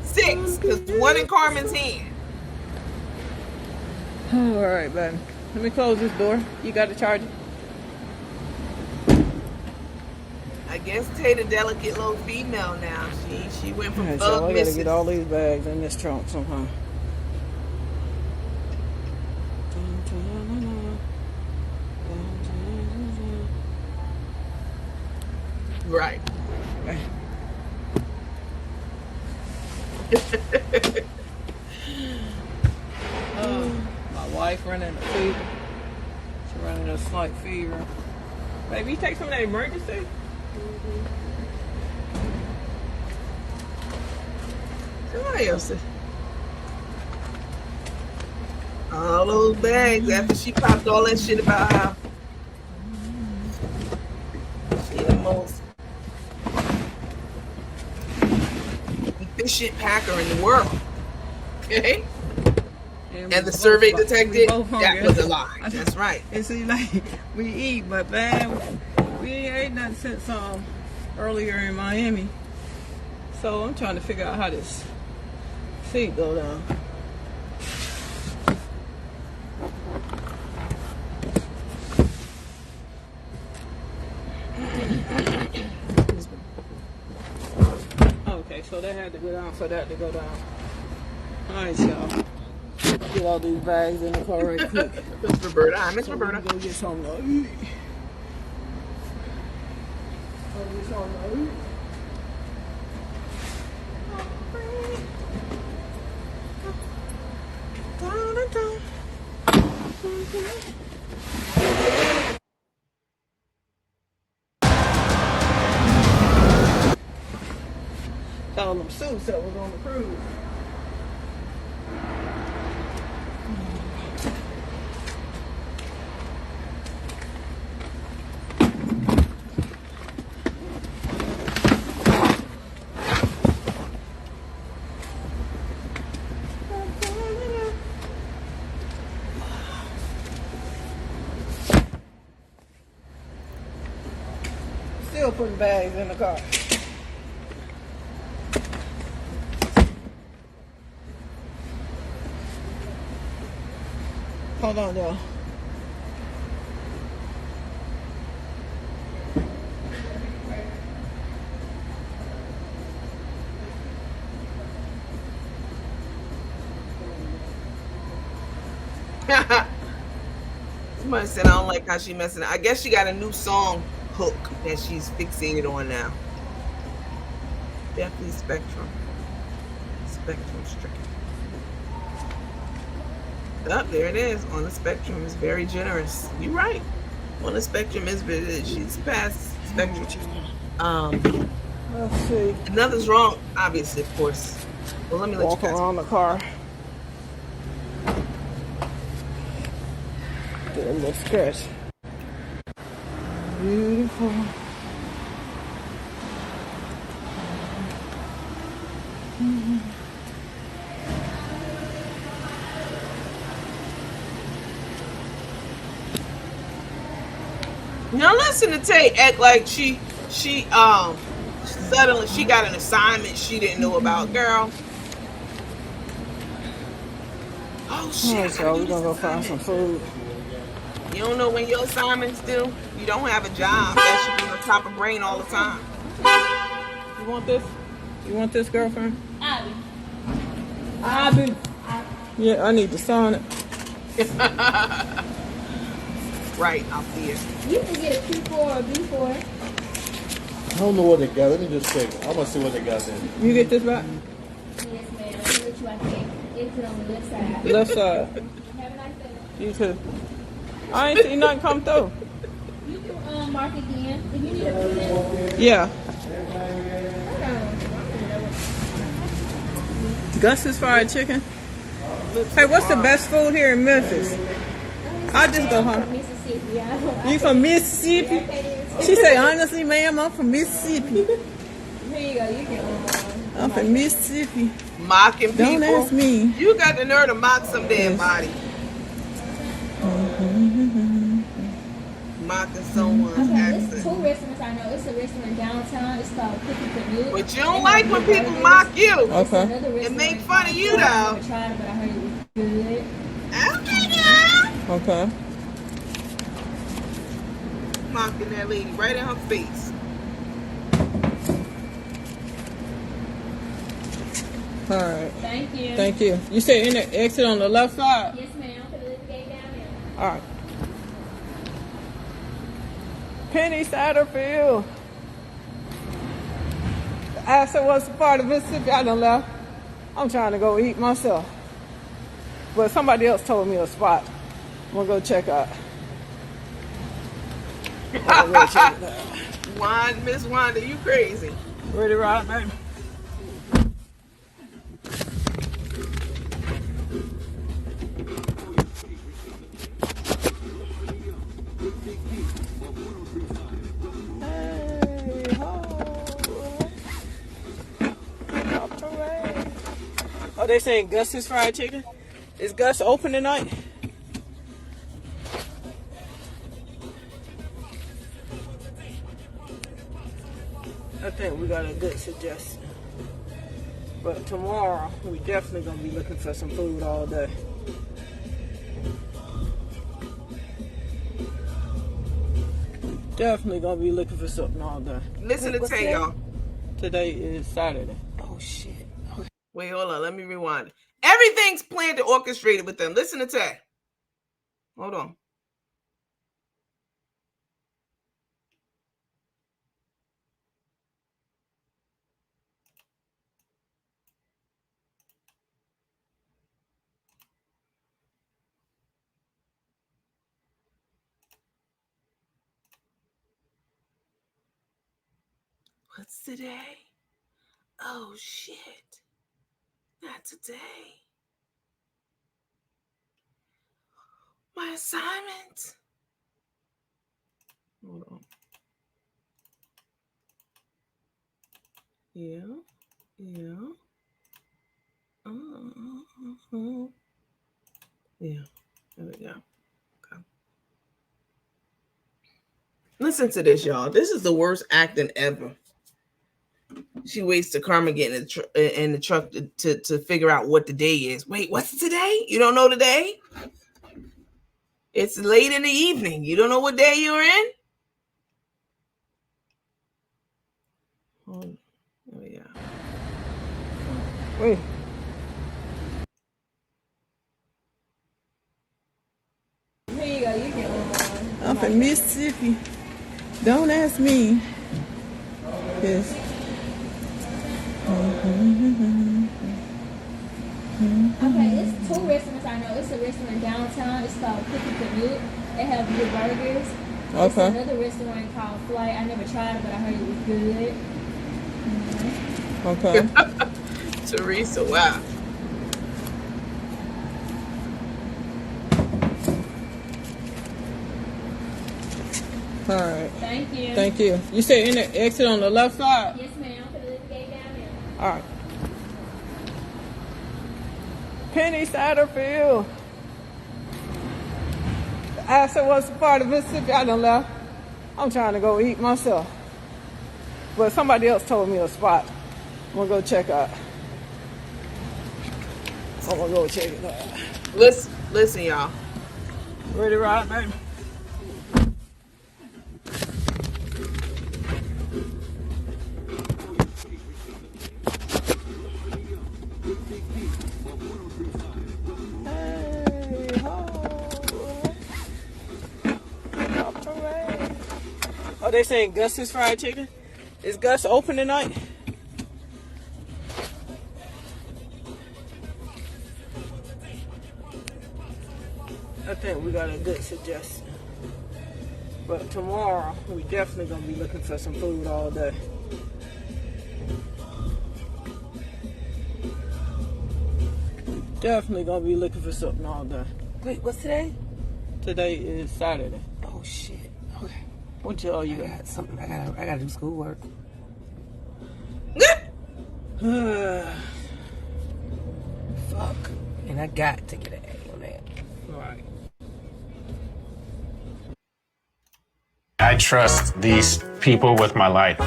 6, because 1 in Carmen's hand. All right, baby. Let me close this door. You got to charge it. I guess Tay the delicate little female now. She went from Alright, thug so I gotta missus. get all these bags in this trunk somehow. Right. My wife running a fever. She's running a slight fever. Baby, you take some of that emergency? Somebody else. All those bags after she popped all that shit about how she the most efficient packer in the world. Okay? And the survey detected that was a lie. That's right. It seems like we eat, but man, we ain't ate nothing since earlier in Miami. So I'm trying to figure out how this seat go down. Okay, so that had to go down for that to go down. All right, y'all. Get all these bags in the car right quick. Miss Roberta. Hi, Miss Roberta. Go get something to eat. Go get something to eat. All them suits that was on the cruise. still putting bags in the car. Hold on, y'all. Somebody said I don't like how she messing up. I guess she got a new song hook that she's fixated on now. Definitely Spectrum. Spectrum stricken. Oh, there it is. On the spectrum is very generous. You're right. On the spectrum is she's past spectrum. Let's see. Nothing's wrong, obviously, of course. Well, let me let you Walk guys. around the car. Get a little scratch. Beautiful. Now listen to Tay act like she suddenly she got an assignment she didn't know about, girl. Oh shit! All right, y'all. We're gonna go find some food. You don't know when your assignments due. You don't have a job. That should be on top of brain all the time. You want this? You want this, girlfriend? Abby. Abby. Yeah, I need to sign it. Right, I'll see it. You can get a Q4 or a B4. I don't know what they got. Let me just check. I want to see what they got there. You get this back? Yes, ma'am. I'll let you out there. It's on the left side. Left side. Have a nice day. You too. I ain't seen nothing come through. You can mark again. If you need a print. Yeah. Hold on. Gus's fried chicken. Hey, what's the best food here in Memphis? I just go home. Mississippi. You from Mississippi? She say, honestly, ma'am, I'm from Mississippi. Here you go. You can. I'm from Mississippi. Mocking people. Don't ask me. You got the nerve to mock some damn body. Mocking someone's Okay, accent. it's two restaurants I know. It's a restaurant downtown. It's called Cookie Commute. But you don't like when people mock you. Okay. And make fun of you, though. I never tried it, but I heard it was good. Okay, girl. Okay. Mocking that lady right in her face. All right. Thank you. Thank you. You say in the exit on the left side? Yes, ma'am. Put the gate down there. All right. Penny Satterfield. I said, what's the part of Mississippi I done left? I'm trying to go eat myself. But somebody else told me a spot. I'm going to go check out. Miss Wanda, you crazy. Ready to ride, baby? Hey, ho. Up the rain. Oh, they saying Gus's fried chicken? Is Gus open tonight? I think we got a good suggestion. But tomorrow, we definitely gonna be looking for some food all day. Definitely gonna be looking for something all day. Listen to What's Tay, that? y'all. Today is Saturday. Oh shit. Wait, hold on. Let me rewind. Everything's planned and orchestrated with them. Listen to Tay. Hold on. What's today? Oh shit. Not today. My assignment. Hold on. Yeah. Yeah. Yeah. There we go. Okay. Listen to this, y'all. This is the worst acting ever. She waits till Carmen get in the truck to figure out what the day is. Wait, what's today? You don't know today? It's late in the evening. You don't know what day you're in? Oh yeah. Wait. Here you go. You get one. I'm from Mississippi. Don't ask me. Yes. Okay, it's two restaurants I know. It's a restaurant downtown. It's called Cookie Commute. They have good burgers. It's Okay. another restaurant called Flight. I never tried it, but I heard it was good. Okay. Teresa, wow. All right. Thank you. Thank you. You said in the exit on the left side? Yes, ma'am. Put the little gate down there. All right. Penny Satterfield. I said, what's the part of Mississippi I done left? I'm trying to go eat myself. But somebody else told me a spot. I'm going to go check out. I'm going to go check it out. Listen, y'all. Ready to ride, baby? Hey, ho. Up the way. Oh, they saying Gus's fried chicken? Is Gus open tonight? I think we got a good suggestion. But tomorrow, we definitely gonna be looking for some food all day. Definitely gonna be looking for something all day. Wait, what's today? Today is Saturday. Oh shit. Okay. What y'all you I got? got something. I gotta do schoolwork. Fuck. And I got to get an A on that. Right. I trust these people with my life.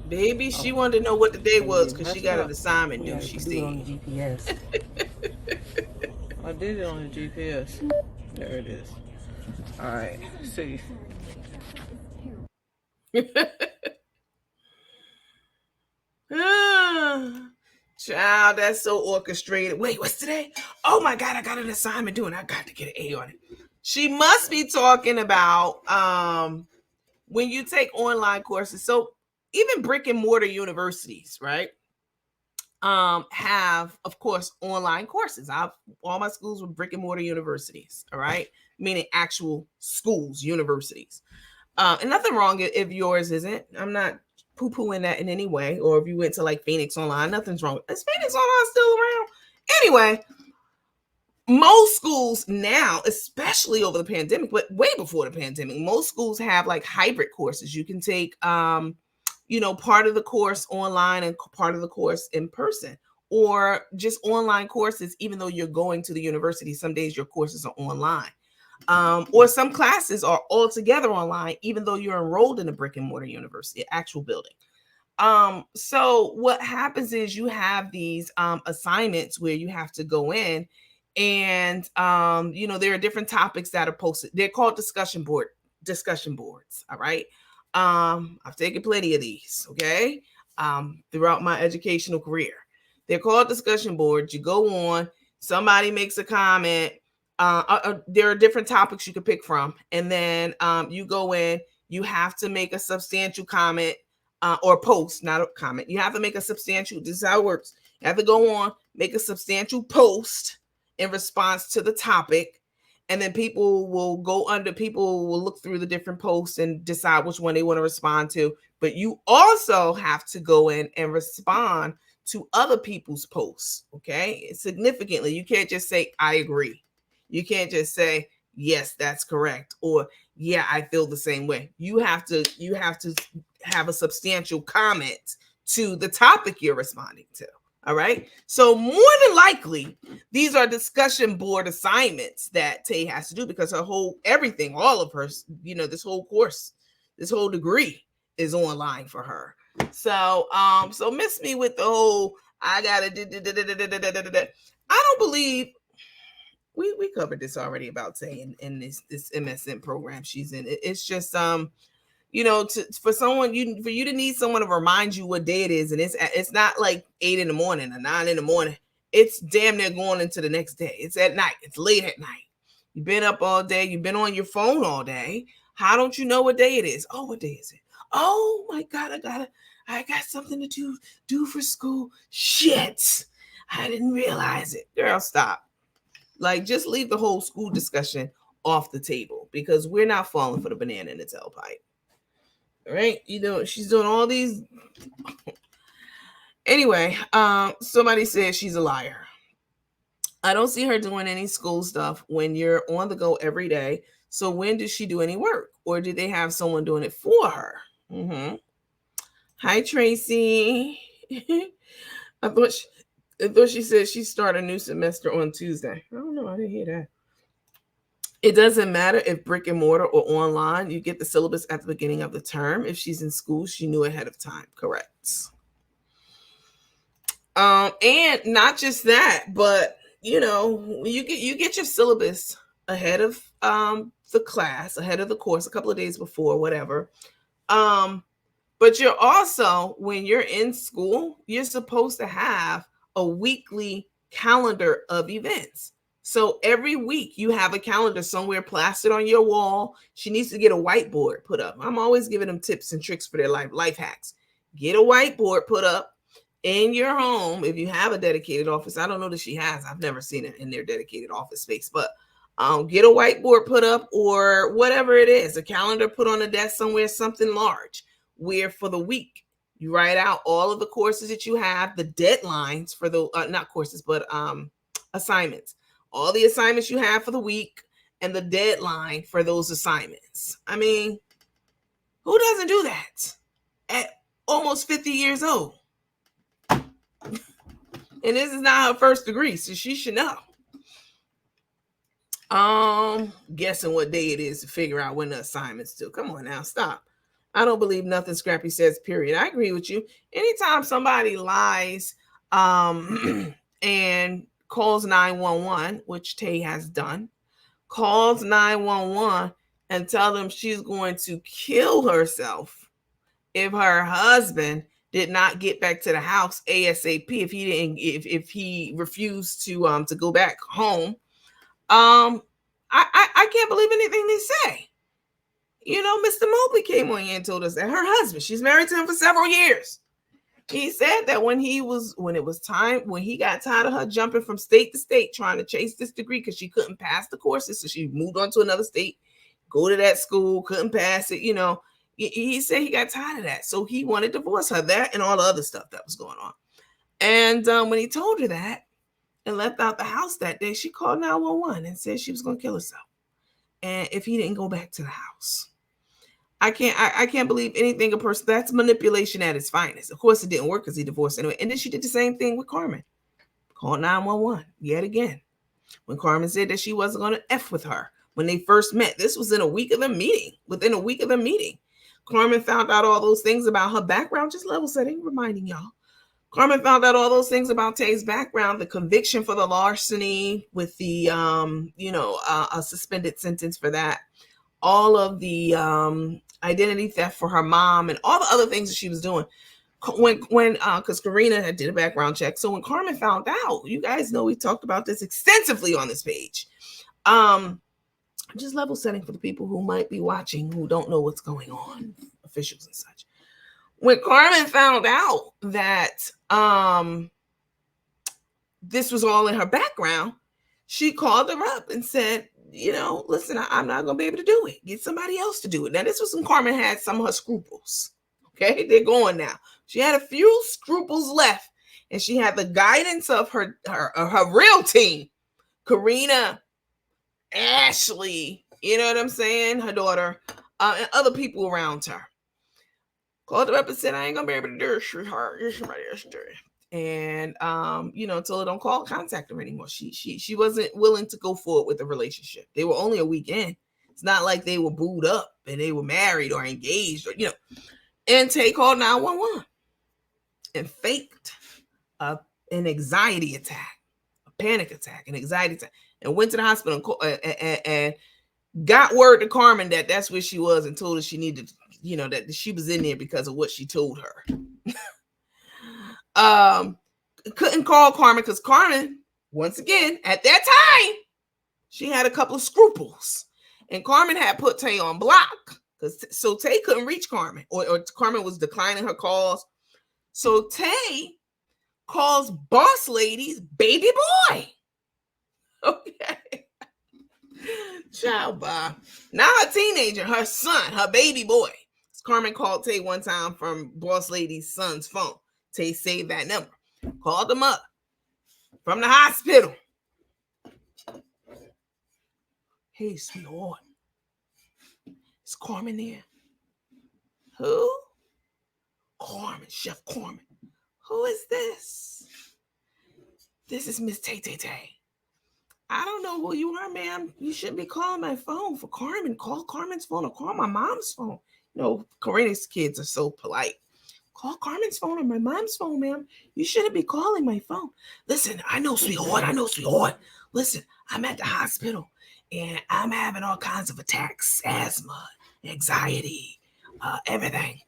Baby, she wanted to know what the day was because she got an assignment due. Yeah, She do it on said. the GPS. I did it on the GPS. There it is. All right. See. Child, that's so orchestrated. Wait, what's today? Oh my God, I got an assignment due and I got to get an A on it. She must be talking about when you take online courses. So even brick and mortar universities, right? Have, of course, online courses. All my schools were brick and mortar universities, all right? Meaning actual schools, universities. And nothing wrong if yours isn't. I'm not poo-pooing that in any way. Or if you went to like Phoenix Online, nothing's wrong. Is Phoenix Online still around? Anyway, most schools now, especially over the pandemic, but way before the pandemic, most schools have like hybrid courses. You can take part of the course online and part of the course in person, or just online courses, even though you're going to the university. Some days your courses are online. Or some classes are altogether online, even though you're enrolled in a brick and mortar university, actual building. So what happens is you have these assignments where you have to go in and there are different topics that are posted. They're called discussion boards. All right. I've taken plenty of these, okay, throughout my educational career. They're called discussion boards. You go on, somebody makes a comment. There are different topics you can pick from, and then you go in. You have to make a substantial comment or post, not a comment. You have to make a substantial. This is how it works. You have to go on, make a substantial post in response to the topic, and then people will look through the different posts and decide which one they want to respond to. But you also have to go in and respond to other people's posts. Okay, significantly, you can't just say I agree. You can't just say, yes, that's correct, or yeah, I feel the same way. You have to have a substantial comment to the topic you're responding to. All right. So more than likely, these are discussion board assignments that Tay has to do because her whole everything, all of her, this whole course, this whole degree is online for her. So miss me with the whole I gotta I don't believe we covered this already about Tay in this MSN program she's in. It's just for you to need someone to remind you what day it is, and it's not like 8 in the morning or 9 in the morning. It's damn near going into the next day. It's at night. It's late at night. You've been up all day. You've been on your phone all day. How don't you know what day it is? Oh, what day is it? Oh my God, I got something to do for school. Shit. I didn't realize it. Girl, stop. Like, just leave the whole school discussion off the table because we're not falling for the banana in the tailpipe. Right? She's doing all these. Anyway, somebody said she's a liar. I don't see her doing any school stuff when you're on the go every day. So when does she do any work? Or did they have someone doing it for her? Mm-hmm. Hi, Tracy. I thought she said she started a new semester on Tuesday. I don't know. I didn't hear that. It doesn't matter if brick and mortar or online. You get the syllabus at the beginning of the term. If she's in school, she knew ahead of time. Correct. And not just that, but you get your syllabus ahead of the class, ahead of the course, a couple of days before, whatever. But you're also, when you're in school, you're supposed to have a weekly calendar of events. So every week you have a calendar somewhere plastered on your wall. She needs to get a whiteboard put up. I'm always giving them tips and tricks for their life hacks. Get a whiteboard put up in your home. If you have a dedicated office, I don't know that she has. I've never seen it in their dedicated office space, but get a whiteboard put up or whatever it is, a calendar put on a desk somewhere, something large, where for the week you write out all of the courses that you have, the deadlines for the not courses, but assignments, all the assignments you have for the week and the deadline for those assignments. I mean, who doesn't do that at almost 50 years old? And this is not her first degree, so she should know. Guessing what day it is to figure out when the assignment's due. Come on now, stop. I don't believe nothing Scrappy says, period. I agree with you. Anytime somebody lies and calls 911, which Tay has done, calls 911 and tell them she's going to kill herself if her husband did not get back to the house ASAP, if he refused to go back home. I can't believe anything they say. Mr. Mobley came on here and told us that her husband, she's married to him for several years. He said that when he got tired of her jumping from state to state trying to chase this degree because she couldn't pass the courses, so she moved on to another state, go to that school, couldn't pass it. He said he got tired of that, so he wanted to divorce her. That and all the other stuff that was going on. And when he told her that and left out the house that day, she called 911 and said she was going to kill herself, and if he didn't go back to the house. I can't believe anything a person, that's manipulation at its finest. Of course, it didn't work because he divorced anyway. And then she did the same thing with Carmen. Called 911 yet again. When Carmen said that she wasn't going to F with her when they first met. This was within a week of the meeting. Carmen found out all those things about her background, just level setting, reminding y'all. Carmen found out all those things about Tay's background, the conviction for the larceny with the, a suspended sentence for that. All of the identity theft for her mom and all the other things that she was doing because Karina did a background check. So when Carmen found out, you guys know we talked about this extensively on this page. Just level setting for the people who might be watching who don't know what's going on, officials and such. When Carmen found out that this was all in her background, she called her up and said, listen, I'm not going to be able to do it. Get somebody else to do it. Now, this was when Carmen had some of her scruples. Okay, they're going now. She had a few scruples left, and she had the guidance of her real team, Karina, Ashley, you know what I'm saying, her daughter, and other people around her. Called her up and said, I ain't going to be able to do it, sweetheart. You're somebody else to do it. and told her don't contact her anymore. She wasn't willing to go forward with the relationship. They were only a week in. It's not like they were booed up and they were married or engaged or And Tay called 911 and faked an anxiety attack, a panic attack, an anxiety attack, and went to the hospital and got word to Carmen that that's where she was and told her she needed, that she was in there because of what she told her. Couldn't call Carmen because Carmen, once again, at that time, she had a couple of scruples. And Carmen had put Tay on block. So Tay couldn't reach Carmen, or Carmen was declining her calls. So Tay calls boss lady's baby boy. Okay. Child, bye. Now a teenager, her son, her baby boy. Carmen called Tay one time from boss lady's son's phone. Tay saved that number. Called him up from the hospital. Hey, sweetheart. Is Carmen there? Who? Carmen, Chef Carmen. Who is this? This is Miss Tay Tay Tay. I don't know who you are, ma'am. You shouldn't be calling my phone for Carmen. Call Carmen's phone or call my mom's phone. Karina's kids are so polite. Call Carmen's phone or my mom's phone, ma'am. You shouldn't be calling my phone. Listen, I know, sweetheart. Listen, I'm at the hospital and I'm having all kinds of attacks, asthma, anxiety, everything.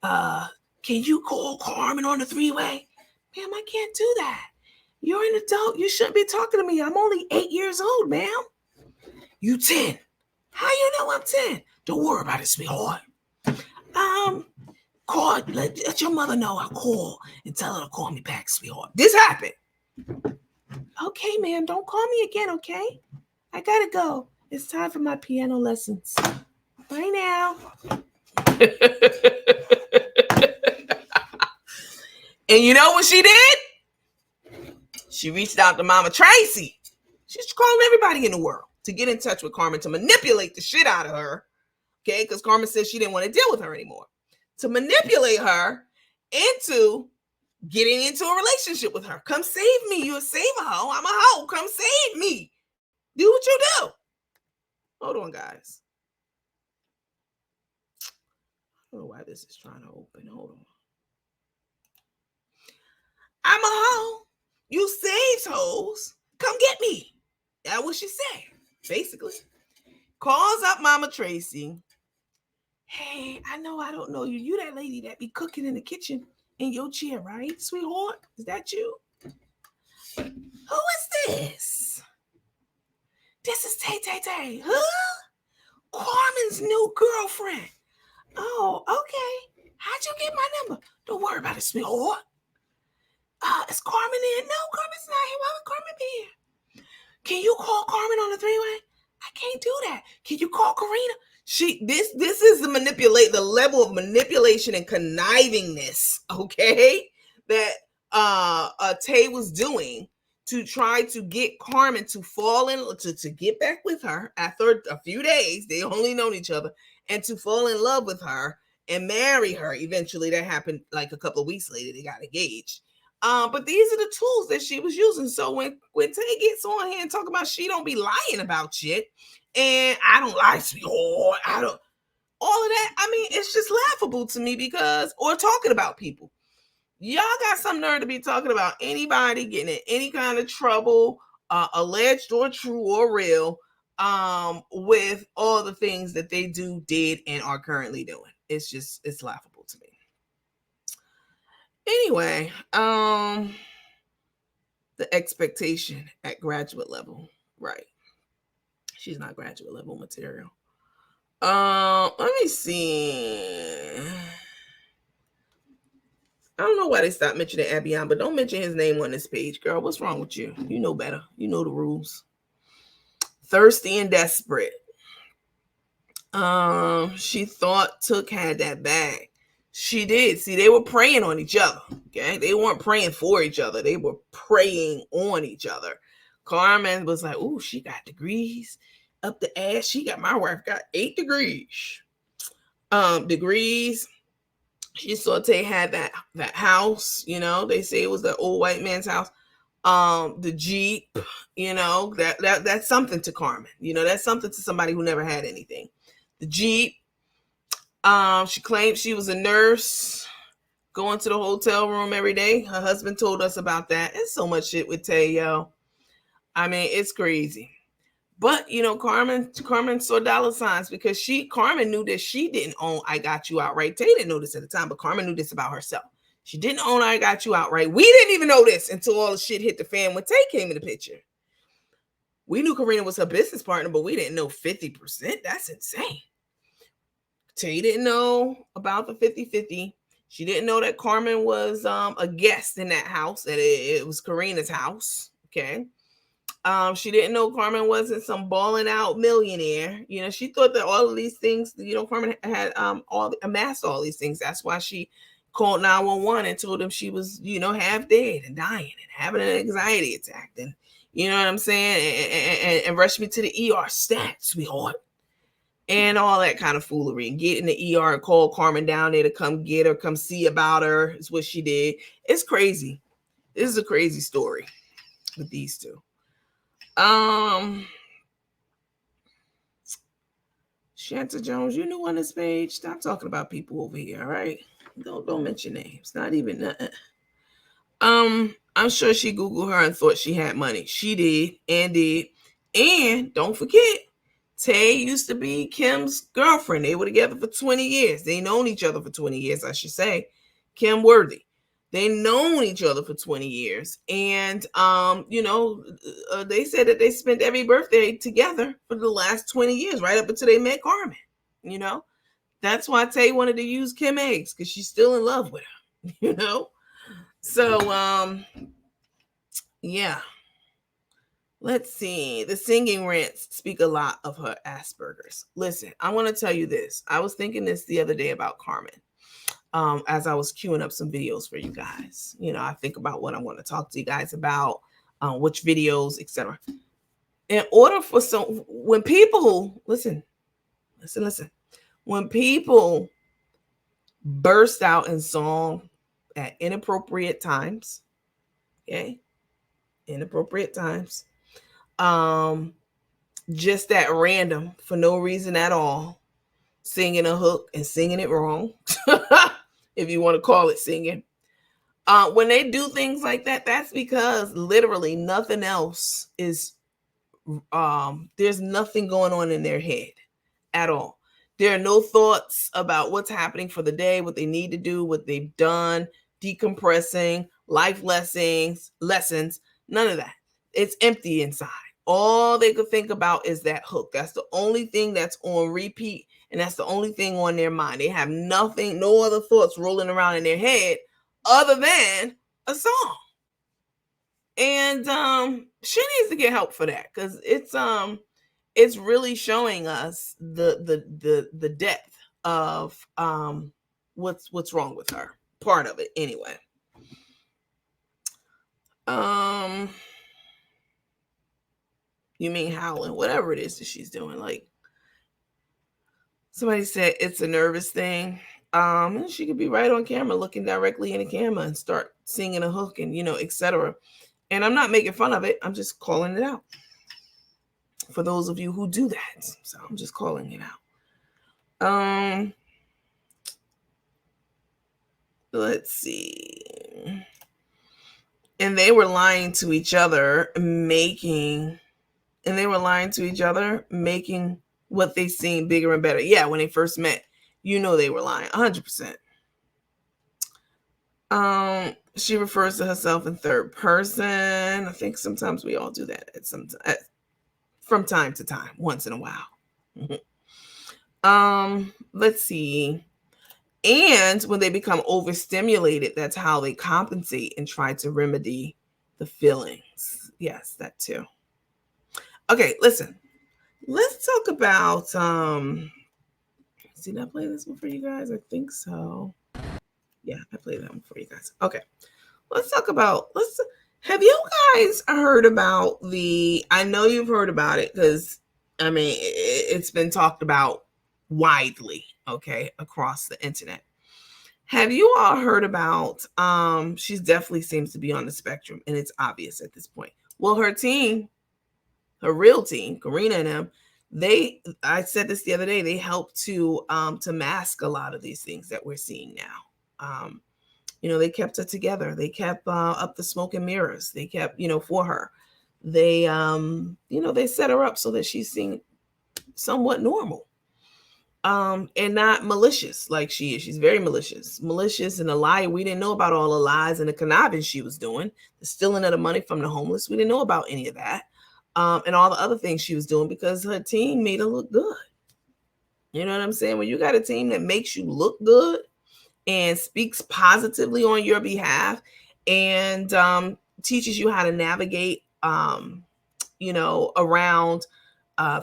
Can you call Carmen on the three-way? Ma'am, I can't do that. You're an adult. You shouldn't be talking to me. I'm only 8 years old, ma'am. You 10. How you know I'm 10? Don't worry about it, sweetheart. Call. Let your mother know I'll call and tell her to call me back, sweetheart. This happened. Okay, ma'am. Don't call me again, okay? I gotta go. It's time for my piano lessons. Bye now. And you know what she did? She reached out to Mama Tracy. She's calling everybody in the world to get in touch with Carmen, to manipulate the shit out of her. Okay, because Carmen said she didn't want to deal with her anymore. To manipulate her into getting into a relationship with her. Come save me. You're a saver hoe. I'm a hoe. Come save me. Do what you do. Hold on, guys. I don't know why this is trying to open. Hold on. I'm a hoe. You saves hoes. Come get me. That's what she said, basically. Calls up Mama Tracy. Hey, I know I don't know you. You that lady that be cooking in the kitchen in your chair, right, sweetheart? Is that you? Who is this? This is Tay Tay Tay. Huh? Carmen's new girlfriend. Oh, okay. How'd you get my number? Don't worry about it, sweetheart. Is Carmen in? No, Carmen's not here. Why would Carmen be here? Can you call Carmen on the three-way? I can't do that. Can you call Karina? This is the level of manipulation and connivingness, okay, that Tay was doing to try to get Carmen to fall in, to get back with her after a few days. They only known each other, and to fall in love with her and marry her. Eventually, that happened like a couple of weeks later. They got engaged. But these are the tools that she was using. So when Tay gets on here and talk about she don't be lying about shit, and I don't lie, sweetheart, I don't, all of that, I mean, it's just laughable to me or talking about people. Y'all got some nerve to be talking about anybody getting in any kind of trouble, alleged or true or real, with all the things that they did, and are currently doing. It's laughable to me. Anyway, the expectation at graduate level, right? She's not graduate level material. Let me see. I don't know why they stopped mentioning Abion, but don't mention his name on this page, girl. What's wrong with you? You know better. You know the rules. Thirsty and desperate. She thought Took had that bag. She did. See, they were preying on each other. Okay, they weren't praying for each other. They were preying on each other. Carmen was like, "Ooh, she got degrees up the ass. My wife got 8 degrees. Degrees. She saw Tay had that house, they say it was the old white man's house. The Jeep, that's something to Carmen. That's something to somebody who never had anything. The Jeep. She claimed she was a nurse, going to the hotel room every day. Her husband told us about that. It's so much shit with Tay, yo. I mean, it's crazy. But Carmen saw dollar signs because Carmen knew that she didn't own I Got You Outright. Tay didn't know this at the time, but Carmen knew this about herself. She didn't own I Got You Outright. We didn't even know this until all the shit hit the fan when Tay came in the picture. We knew Karina was her business partner, but we didn't know 50%. That's insane. Tay didn't know about the 50-50. She didn't know that Carmen was a guest in that house, that it was Karina's house. Okay. She didn't know Carmen wasn't some balling out millionaire. She thought that all of these things, Carmen had amassed all these things. That's why she called 911 and told them she was, half dead and dying and having an anxiety attack. And you know what I'm saying? And rushed me to the ER stat, sweetheart. And all that kind of foolery. And get in the ER and call Carmen down there to come get her, come see about her. Is what she did. It's crazy. This is a crazy story with these two. Shanta Jones, you new on this page. Stop talking about people over here, all right? Don't mention names. Not even nothing. I'm sure she Googled her and thought she had money. She did. And don't forget, Tay used to be Kim's girlfriend. They were together for 20 years. They known each other for 20 years, I should say. Kim Worthy. They known each other for 20 years. And, they said that they spent every birthday together for the last 20 years, right up until they met Carmen. That's why Tay wanted to use Kim eggs, because she's still in love with her, So, yeah. Let's see. The singing rants speak a lot of her Asperger's. Listen, I want to tell you this. I was thinking this the other day about Carmen. As I was queuing up some videos for you guys. I think about what I want to talk to you guys about, which videos, etc. In order for when people, listen, when people burst out in song at inappropriate times, okay, just at random, for no reason at all, singing a hook and singing it wrong, if you want to call it singing. When they do things like that, that's because literally nothing else is, there's nothing going on in their head at all. There are no thoughts about what's happening for the day, what they need to do, what they've done, decompressing, life lessons, none of that. It's empty inside. All they could think about is that hook. That's the only thing that's on repeat. And that's the only thing on their mind. They have nothing, no other thoughts rolling around in their head other than a song. And she needs to get help for that, because it's really showing us the depth of what's wrong with her. Part of it, anyway. You mean howling, whatever it is that she's doing. Like, somebody said it's a nervous thing. She could be right on camera, looking directly in the camera and start singing a hook and, etc. And I'm not making fun of it. I'm just calling it out for those of you who do that. So I'm just calling it out. Let's see. And they were lying to each other, making what they seen bigger and better. Yeah, when they first met, they were lying 100%. She refers to herself in third person. I think sometimes we all do that from time to time, once in a while. Let's see. And when they become overstimulated, that's how they compensate and try to remedy the feelings. Yes, that too. Okay, listen. Let's talk about did I play this one for you guys? I think so. Yeah, I played that one for you guys. Okay. Have you guys heard about I know you've heard about it, because it's been talked about widely, okay, across the internet. Have you all heard about she definitely seems to be on the spectrum, and it's obvious at this point. Well, her team, her real team, Karina and them, I said this the other day, they help to mask a lot of these things that we're seeing now. They kept her together. They kept up the smoke and mirrors. They kept, for her. They they set her up so that she's seen somewhat normal. And not malicious like she is. She's very malicious and a liar. We didn't know about all the lies and the conniving she was doing, the stealing of the money from the homeless. We didn't know about any of that, and all the other things she was doing because her team made her look good. You know what I'm saying? When you got a team that makes you look good and speaks positively on your behalf and teaches you how to navigate, around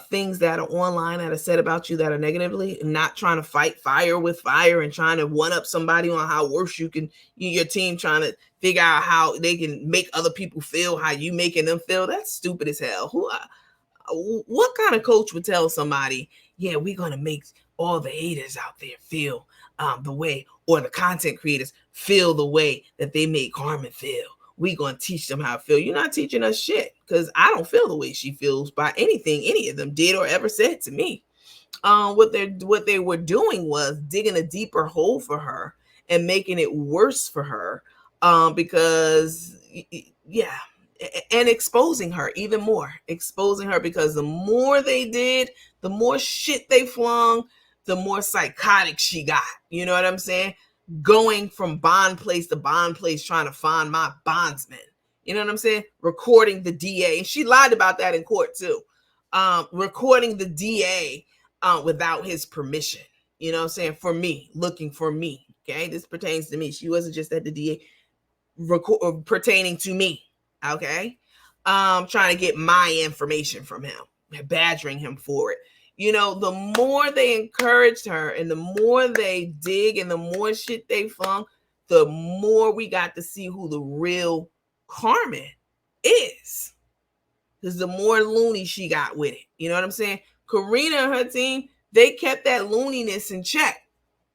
things that are online that are said about you that are negatively, and not trying to fight fire with fire and trying to one up somebody on how worse your team trying to figure out how they can make other people feel how you making them feel. That's stupid as hell. What kind of coach would tell somebody, yeah, we're going to make all the haters out there feel the way, or the content creators feel the way that they made Carmen feel? We gonna teach them how to feel. You're not teaching us shit, because I don't feel the way she feels by anything any of them did or ever said to me. What they were doing was digging a deeper hole for her and making it worse for her, because yeah, and exposing her even more, because the more they did, the more shit they flung, the more psychotic she got. You know what I'm saying? Going from bond place to bond place trying to find my bondsman. You know what I'm saying? Recording the DA. And she lied about that in court too. Recording the DA without his permission. You know what I'm saying? For me, looking for me. Okay, this pertains to me. She wasn't just at the DA pertaining to me. Okay, trying to get my information from him, badgering him for it. The more they encouraged her and the more they dig and the more shit they flung, the more we got to see who the real Carmen is. Because the more loony she got with it. You know what I'm saying? Karina and her team, they kept that looniness in check.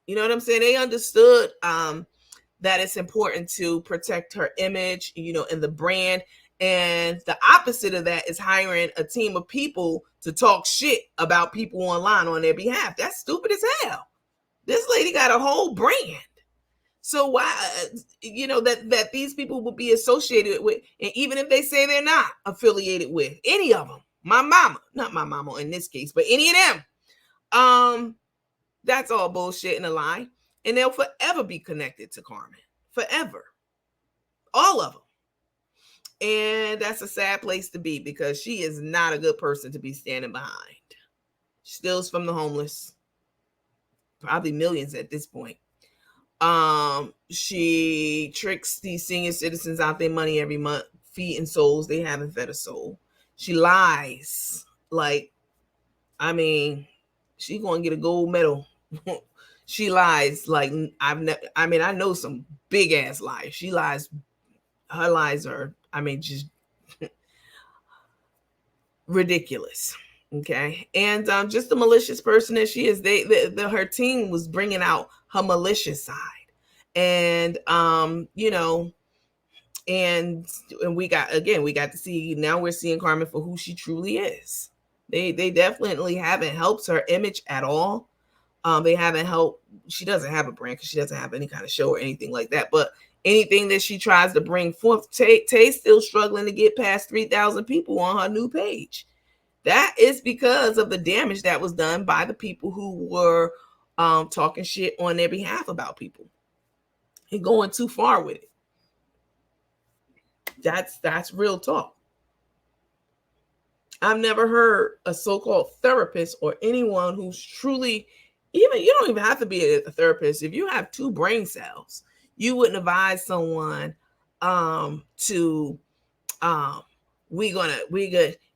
You know what I'm saying? They understood that it's important to protect her image, and the brand. And the opposite of that is hiring a team of people to talk shit about people online on their behalf. That's stupid as hell. This lady got a whole brand. So why, that these people will be associated with, and even if they say they're not affiliated with any of them, not my mama in this case, but any of them, that's all bullshit and a lie. And they'll forever be connected to Carmen. Forever. All of them. And that's a sad place to be, because she is not a good person to be standing behind. She steals from the homeless. Probably millions at this point. She tricks these senior citizens out their money every month, feeding souls they haven't fed a soul. She lies. She gonna get a gold medal. She lies like I know some big ass lies. She lies. Her lies are, just ridiculous. Okay. And just the malicious person that she is, her team was bringing out her malicious side. And, and we got to see, now we're seeing Carmen for who she truly is. They definitely haven't helped her image at all. They haven't helped. She doesn't have a brand because she doesn't have any kind of show or anything like that. But anything that she tries to bring forth, Tay's still struggling to get past 3,000 people on her new page. That is because of the damage that was done by the people who were talking shit on their behalf about people and going too far with it. That's real talk. I've never heard a so-called therapist or anyone who's truly, you don't even have to be a therapist. If you have 2 brain cells, you wouldn't advise someone to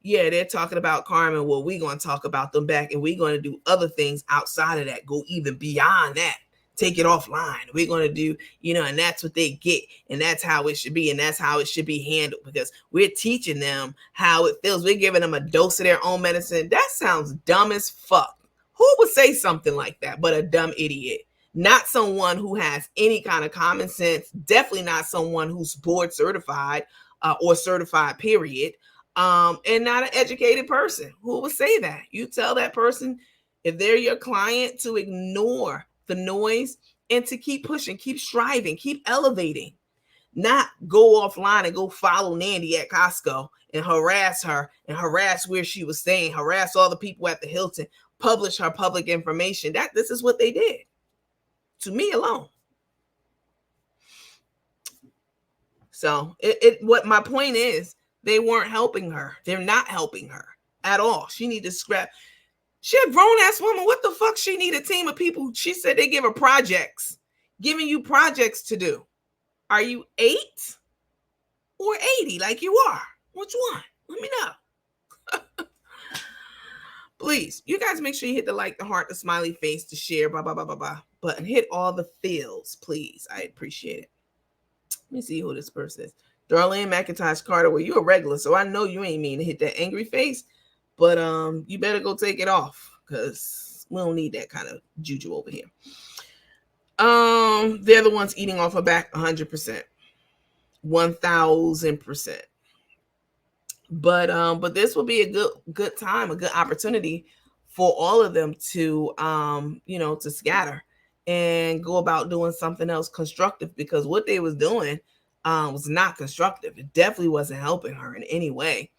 they're talking about Carmen. Well, we're gonna talk about them back, and we're gonna do other things outside of that, go even beyond that, take it offline. We're gonna do, and that's what they get, and that's how it should be, and that's how it should be handled, because we're teaching them how it feels. We're giving them a dose of their own medicine. That sounds dumb as fuck. Who would say something like that but a dumb idiot? not someone who has any kind of common sense, definitely not someone who's board certified or certified, period, and not an educated person. Who would say that? You tell that person, if they're your client, to ignore the noise and to keep pushing, keep striving, keep elevating, not go offline and go follow Nandy at Costco and harass her and harass where she was staying, harass all the people at the Hilton, publish her public information. This is what they did to me alone. So what my point is, they weren't helping her. They're not helping her at all. She need to scrap. She a grown ass woman. What the fuck? She need a team of people. She said they give her projects, giving you projects to do. Are you 8 or 80 like you are? Which one? Let me know. Please, you guys make sure you hit the like, the heart, the smiley face, the share, blah, blah, blah, blah, blah. Button. Hit all the feels, please. I appreciate it. Let me see who this person is. Darlene McIntosh Carter. Well, you're a regular, so I know you ain't mean to hit that angry face, but you better go take it off because we don't need that kind of juju over here. They're the ones eating off her back 100%. 1000%. But this will be a good time, a good opportunity for all of them to to scatter and go about doing something else constructive, because what they was doing was not constructive. It definitely wasn't helping her in any way.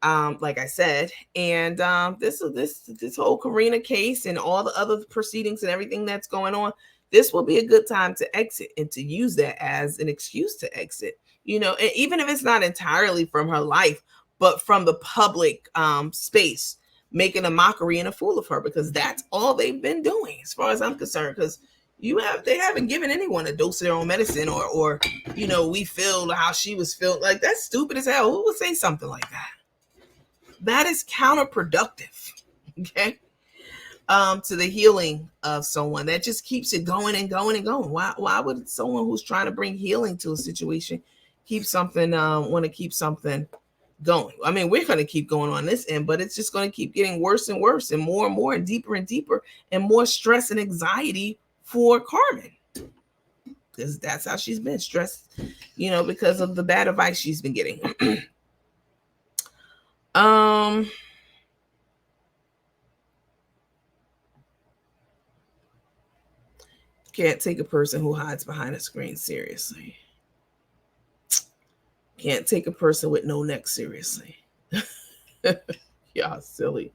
Like I said, and this whole Karina case and all the other proceedings and everything that's going on, this will be a good time to exit and to use that as an excuse to exit. And even if it's not entirely from her life, but from the public space, making a mockery and a fool of her, because that's all they've been doing, as far as I'm concerned. Because they haven't given anyone a dose of their own medicine, or we feel how she was feeling. Like, that's stupid as hell. Who would say something like that? That is counterproductive. Okay. To the healing of someone. That just keeps it going and going and going. Why would someone who's trying to bring healing to a situation want to keep something going? I mean, we're going to keep going on this end, but it's just going to keep getting worse and worse and more and deeper and more stress and anxiety for Carmen, because that's how she's been stressed, because of the bad advice she's been getting. Can't take a person who hides behind a screen seriously. Can't take a person with no neck seriously. Y'all silly.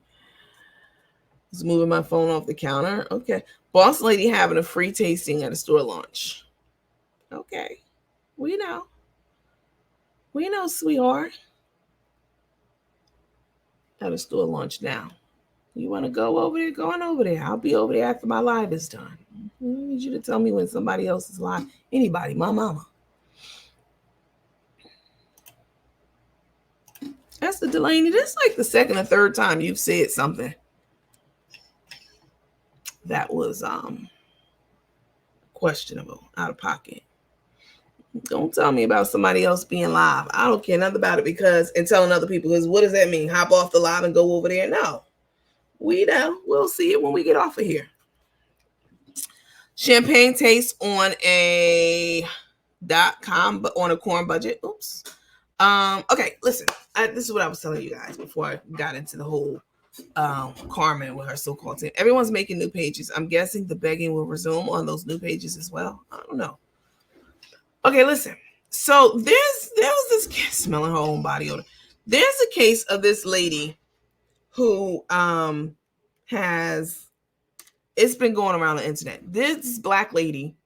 Just moving my phone off the counter. Okay. Boss lady having a free tasting at a store launch. Okay. We know, sweetheart. At a store launch now. You want to go over there? Go on over there. I'll be over there after my live is done. I need you to tell me when somebody else is live. Anybody, my mama. That's the Delaney. This is like the second or third time you've said something that was questionable, out of pocket. Don't tell me about somebody else being live. I don't care nothing about it, and telling other people, because what does that mean? Hop off the live and go over there? No. We know. We'll see it when we get off of here. Champagne taste on a .com, but on a corn budget. Oops. Okay, listen. This is what I was telling you guys before I got into the whole Carmen with her so-called team. Everyone's making new pages. I'm guessing the begging will resume on those new pages as well. I don't know. Okay, listen. So there was this case, smelling her own body odor. There's a case of this lady who it's been going around the internet. This black lady,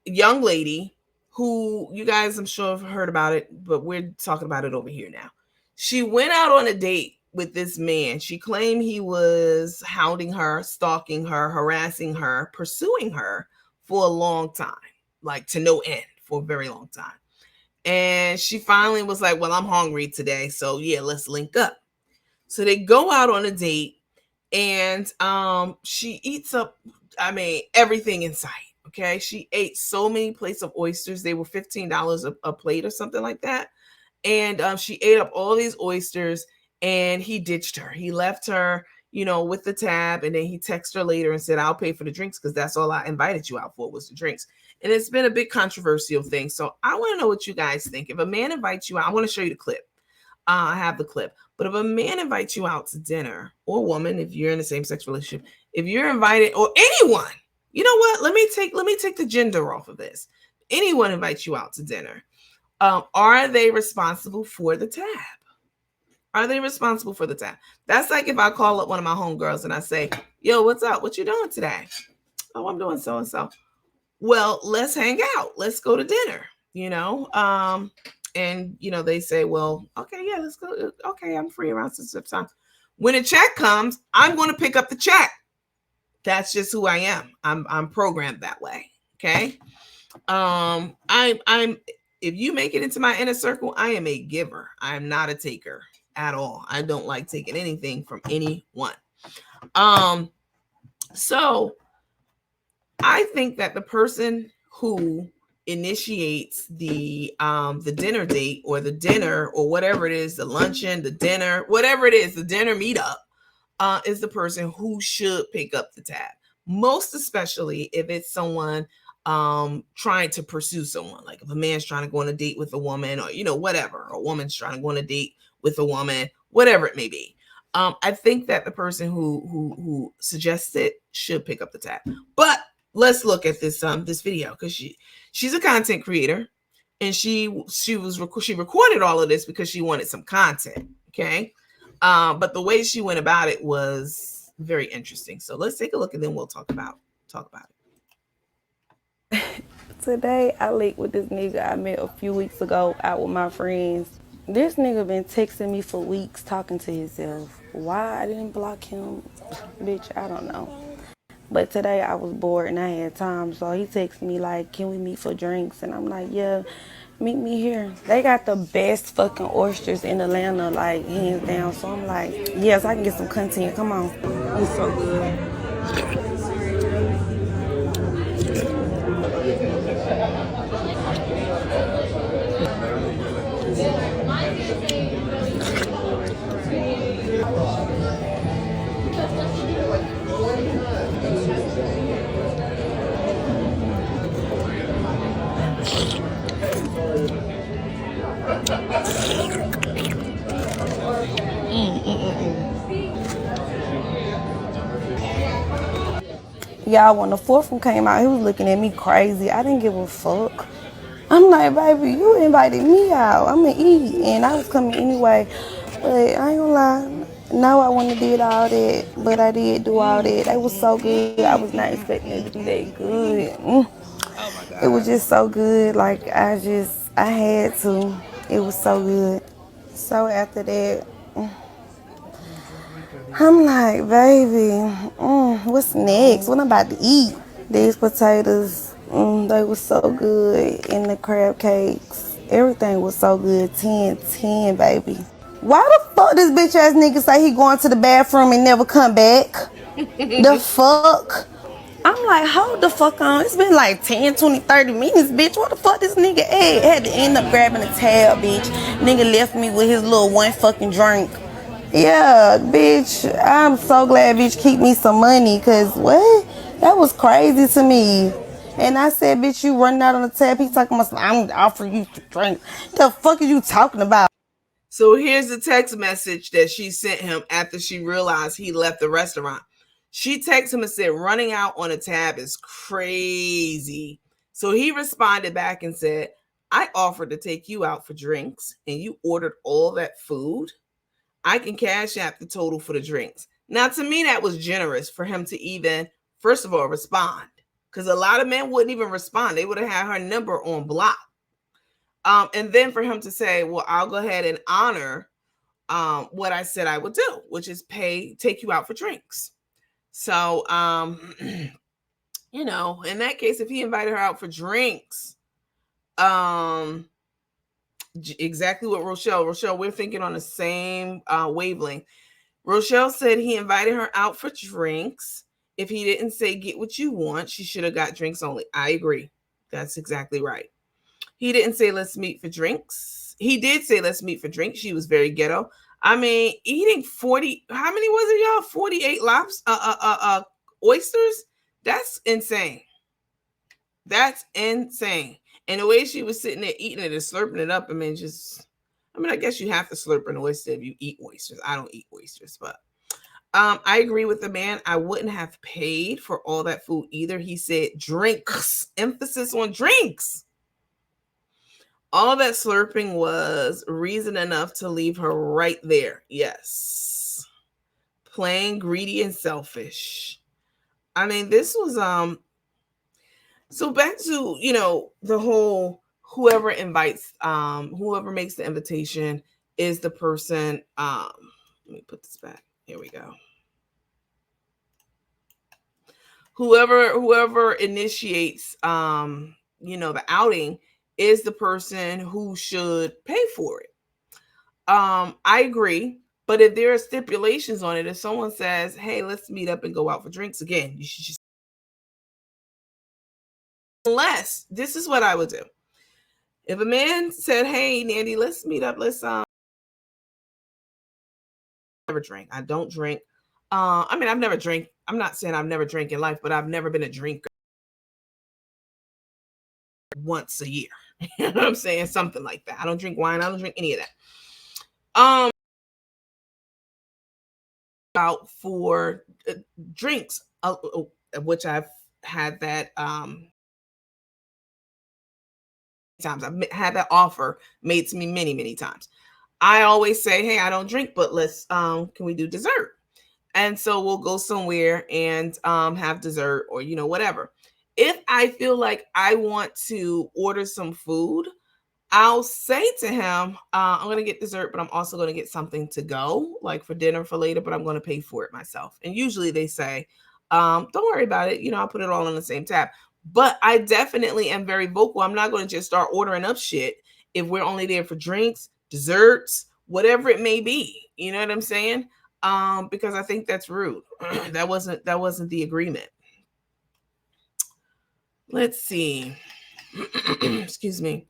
young lady, who you guys, I'm sure, have heard about it, but we're talking about it over here now. She went out on a date with this man. She claimed he was hounding her, stalking her, harassing her, pursuing her for a long time, like to no end, for a very long time. And she finally was like, well, I'm hungry today, so yeah, let's link up. So they go out on a date, and she eats up, everything in sight. Okay. She ate so many plates of oysters. They were $15 a plate or something like that. And she ate up all these oysters, and he ditched her. He left her, with the tab, and then he texted her later and said, I'll pay for the drinks because that's all I invited you out for was the drinks. And it's been a big controversial thing. So I want to know what you guys think. If a man invites you out, I want to show you the clip. I have the clip. But if a man invites you out to dinner, or a woman, if you're in a same-sex relationship, if you're invited, or anyone, you know what? Let me take the gender off of this. Anyone invites you out to dinner. Are they responsible for the tab? Are they responsible for the tab? That's like if I call up one of my homegirls and I say, yo, what's up? What you doing today? Oh, I'm doing so and so. Well, let's hang out. Let's go to dinner, and they say, well, okay, yeah, let's go. Okay, I'm free around this time. When a check comes, I'm going to pick up the check. That's just who I am. I'm programmed that way. Okay. I'm if you make it into my inner circle, I am a giver. I'm not a taker at all. I don't like taking anything from anyone. So I think that the person who initiates the dinner date or the dinner or whatever it is, the luncheon, the dinner, whatever it is, the dinner meetup, is the person who should pick up the tab. Most especially if it's someone trying to pursue someone. Like if a man's trying to go on a date with a woman, or whatever, or a woman's trying to go on a date with a woman, whatever it may be. I think that the person who suggests it should pick up the tab. But let's look at this video, because she's a content creator, and she recorded all of this because she wanted some content. Okay, but the way she went about it was very interesting. So let's take a look, and then we'll talk about it. Today I linked with this nigga I met a few weeks ago out with my friends. This nigga been texting me for weeks talking to himself. Why I didn't block him, bitch, I don't know. But today I was bored and I had time, so he texted me like, can we meet for drinks? And I'm like, yeah, meet me here. They got the best fucking oysters in Atlanta, like hands down. So I'm like, yes, I can get some content, come on. It's so good. Y'all, when the fourth one came out, he was looking at me crazy. I didn't give a fuck. I'm like, baby, you invited me out. I'm gonna eat, and I was coming anyway. But I ain't gonna lie, no, I wouldn't have did all that, but I did do all that. They was so good. I was not expecting it to be that good. It was just so good. Like I had to. It was so good. So after that, I'm like, baby, what's next? What I'm about to eat? These potatoes, they were so good. And the crab cakes, everything was so good. 10, baby. Why the fuck this bitch ass nigga say he going to the bathroom and never come back? The fuck? I'm like, hold the fuck on. It's been like 10, 20, 30 minutes, bitch. What the fuck this nigga at? Had to end up grabbing a tab, bitch. Nigga left me with his little one fucking drink. Yeah, bitch, I'm so glad bitch keep me some money, cause what? That was crazy to me. And I said, bitch, you running out on the tab. He talking about, I'm offering you to drink. The fuck are you talking about? So here's the text message that she sent him after she realized he left the restaurant. She texted him and said, running out on a tab is crazy. So he responded back and said, I offered to take you out for drinks and you ordered all that food. I can cash app the total for the drinks. Now, to me, that was generous for him to even, first of all, respond. Because a lot of men wouldn't even respond. They would have had her number on block. And then for him to say, well, I'll go ahead and honor what I said I would do, which is take you out for drinks. So, in that case, if he invited her out for drinks, exactly what Rochelle, we're thinking on the same wavelength. Rochelle said he invited her out for drinks. If he didn't say get what you want, she should have got drinks only. I agree. That's exactly right. He didn't say let's meet for drinks. He did say let's meet for drinks. She was very ghetto. I mean, eating 40, how many was it, y'all? 48 oysters? That's insane. That's insane. And the way she was sitting there eating it and slurping it up, I mean, I guess you have to slurp an oyster if you eat oysters. I don't eat oysters, but I agree with the man. I wouldn't have paid for all that food either. He said drinks, emphasis on drinks. All that slurping was reason enough to leave her right there. Yes. Plain greedy and selfish. I mean, this was so back to, the whole whoever makes the invitation is the person let me put this back. Here we go. Whoever initiates the outing is the person who should pay for it. I agree, but if there are stipulations on it, if someone says, hey, let's meet up and go out for drinks, again, you should just, unless this is what I would do. If a man said, hey, Nandy, let's meet up, let's never drink. I don't drink. I mean, I've never drank. I'm not saying I've never drank in life, but I've never been a drinker once a year. You know what I'm saying? Something like that. I don't drink wine. I don't drink any of that. Out for drinks, which I've had that times. I've had that offer made to me many, many times. I always say, hey, I don't drink, but let's can we do dessert? And so we'll go somewhere and have dessert or whatever. If I feel like I want to order some food, I'll say to him, I'm going to get dessert, but I'm also going to get something to go, like for dinner for later, but I'm going to pay for it myself. And usually they say, don't worry about it. I'll put it all on the same tab. But I definitely am very vocal. I'm not going to just start ordering up shit if we're only there for drinks, desserts, whatever it may be. You know what I'm saying? Because I think that's rude. that wasn't the agreement. Let's see. Excuse me.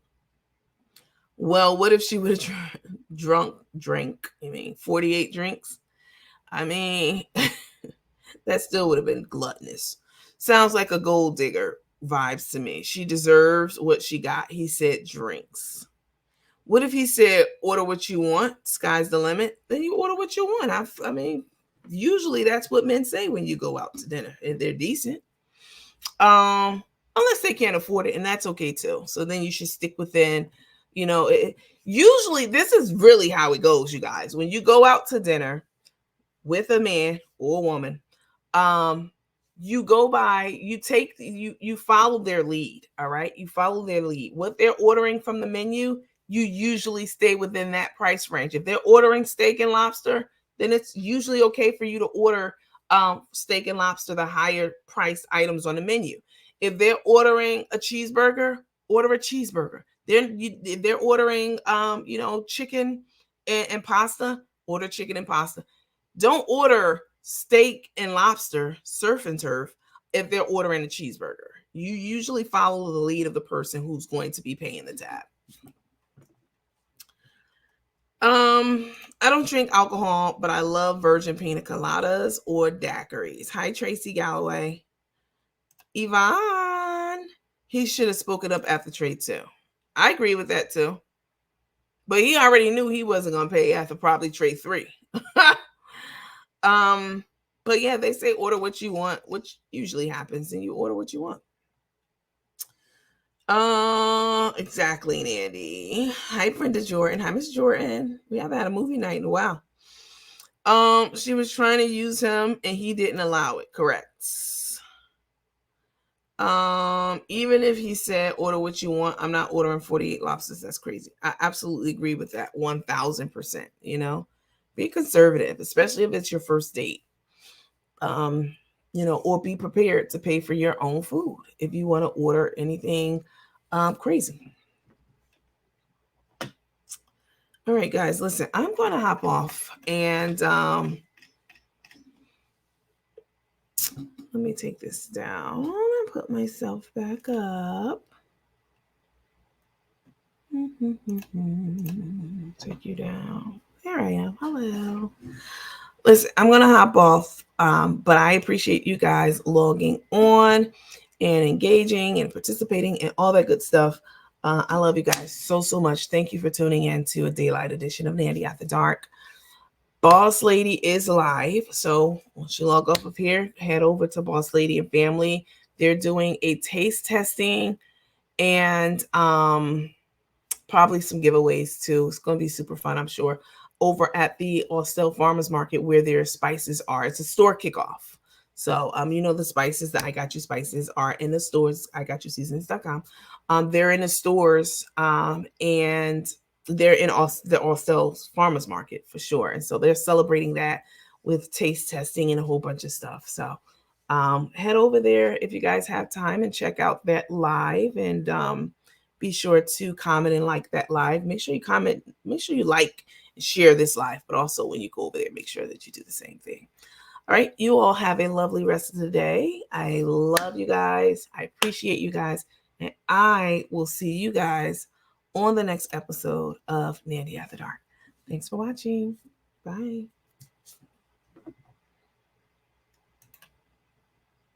Well, what if she would have drank 48 drinks? I mean, that still would have been gluttonous. Sounds like a gold digger vibes to me. She deserves what she got. He said drinks. What if he said, order what you want, sky's the limit? Then you order what you want. I mean, usually that's what men say when you go out to dinner, and they're decent. Unless they can't afford it, and that's okay too. So then you should stick within, usually this is really how it goes, you guys. When you go out to dinner with a man or a woman, you follow their lead. All right. You follow their lead. What they're ordering from the menu, you usually stay within that price range. If they're ordering steak and lobster, then it's usually okay for you to order steak and lobster, the higher priced items on the menu. If they're ordering a cheeseburger, order a cheeseburger. They're ordering chicken and pasta, order chicken and pasta. Don't order steak and lobster, surf and turf, if they're ordering a cheeseburger. You usually follow the lead of the person who's going to be paying the tab. I don't drink alcohol, but I love virgin pina coladas or daiquiris. Hi, Tracy Galloway. Yvonne, he should have spoken up after trade too. I agree with that too. But he already knew he wasn't going to pay after probably trade 3. But yeah, they say order what you want, which usually happens, and you order what you want. Exactly, Nandy. Hi, Brenda Jordan. Hi, Miss Jordan. We haven't had a movie night in a while. She was trying to use him and he didn't allow it. Correct. Even if he said order what you want, I'm not ordering 48 lobsters. That's crazy. I absolutely agree with that 1000%. Be conservative, especially if it's your first date. Or be prepared to pay for your own food if you want to order anything crazy. All right, guys, listen, I'm going to hop off and let me take this down and put myself back up. Take you down. Here I am. Hello. Listen, I'm gonna hop off, but I appreciate you guys logging on and engaging and participating and all that good stuff. I love you guys so much. Thank you for tuning in to a daylight edition of Nandy After Dark. Boss Lady is live, so once you log off of here, head over to Boss Lady and Family. They're doing a taste testing and probably some giveaways too. It's going to be super fun, I'm sure. Over at the Oyster Farmers Market where their spices are. It's a store kickoff. So, the spices, the I Got You spices are in the stores, igotyousseasonings.com. They're in the stores, and they're in the Oyster Farmers Market for sure. And so they're celebrating that with taste testing and a whole bunch of stuff. So, head over there if you guys have time and check out that live, and be sure to comment and like that live. Make sure you comment, make sure you like and share this live, but also when you go over there, make sure that you do the same thing. All right, you all have a lovely rest of the day. I love you guys. I appreciate you guys. And I will see you guys on the next episode of Nandy After Dark. Thanks for watching. Bye.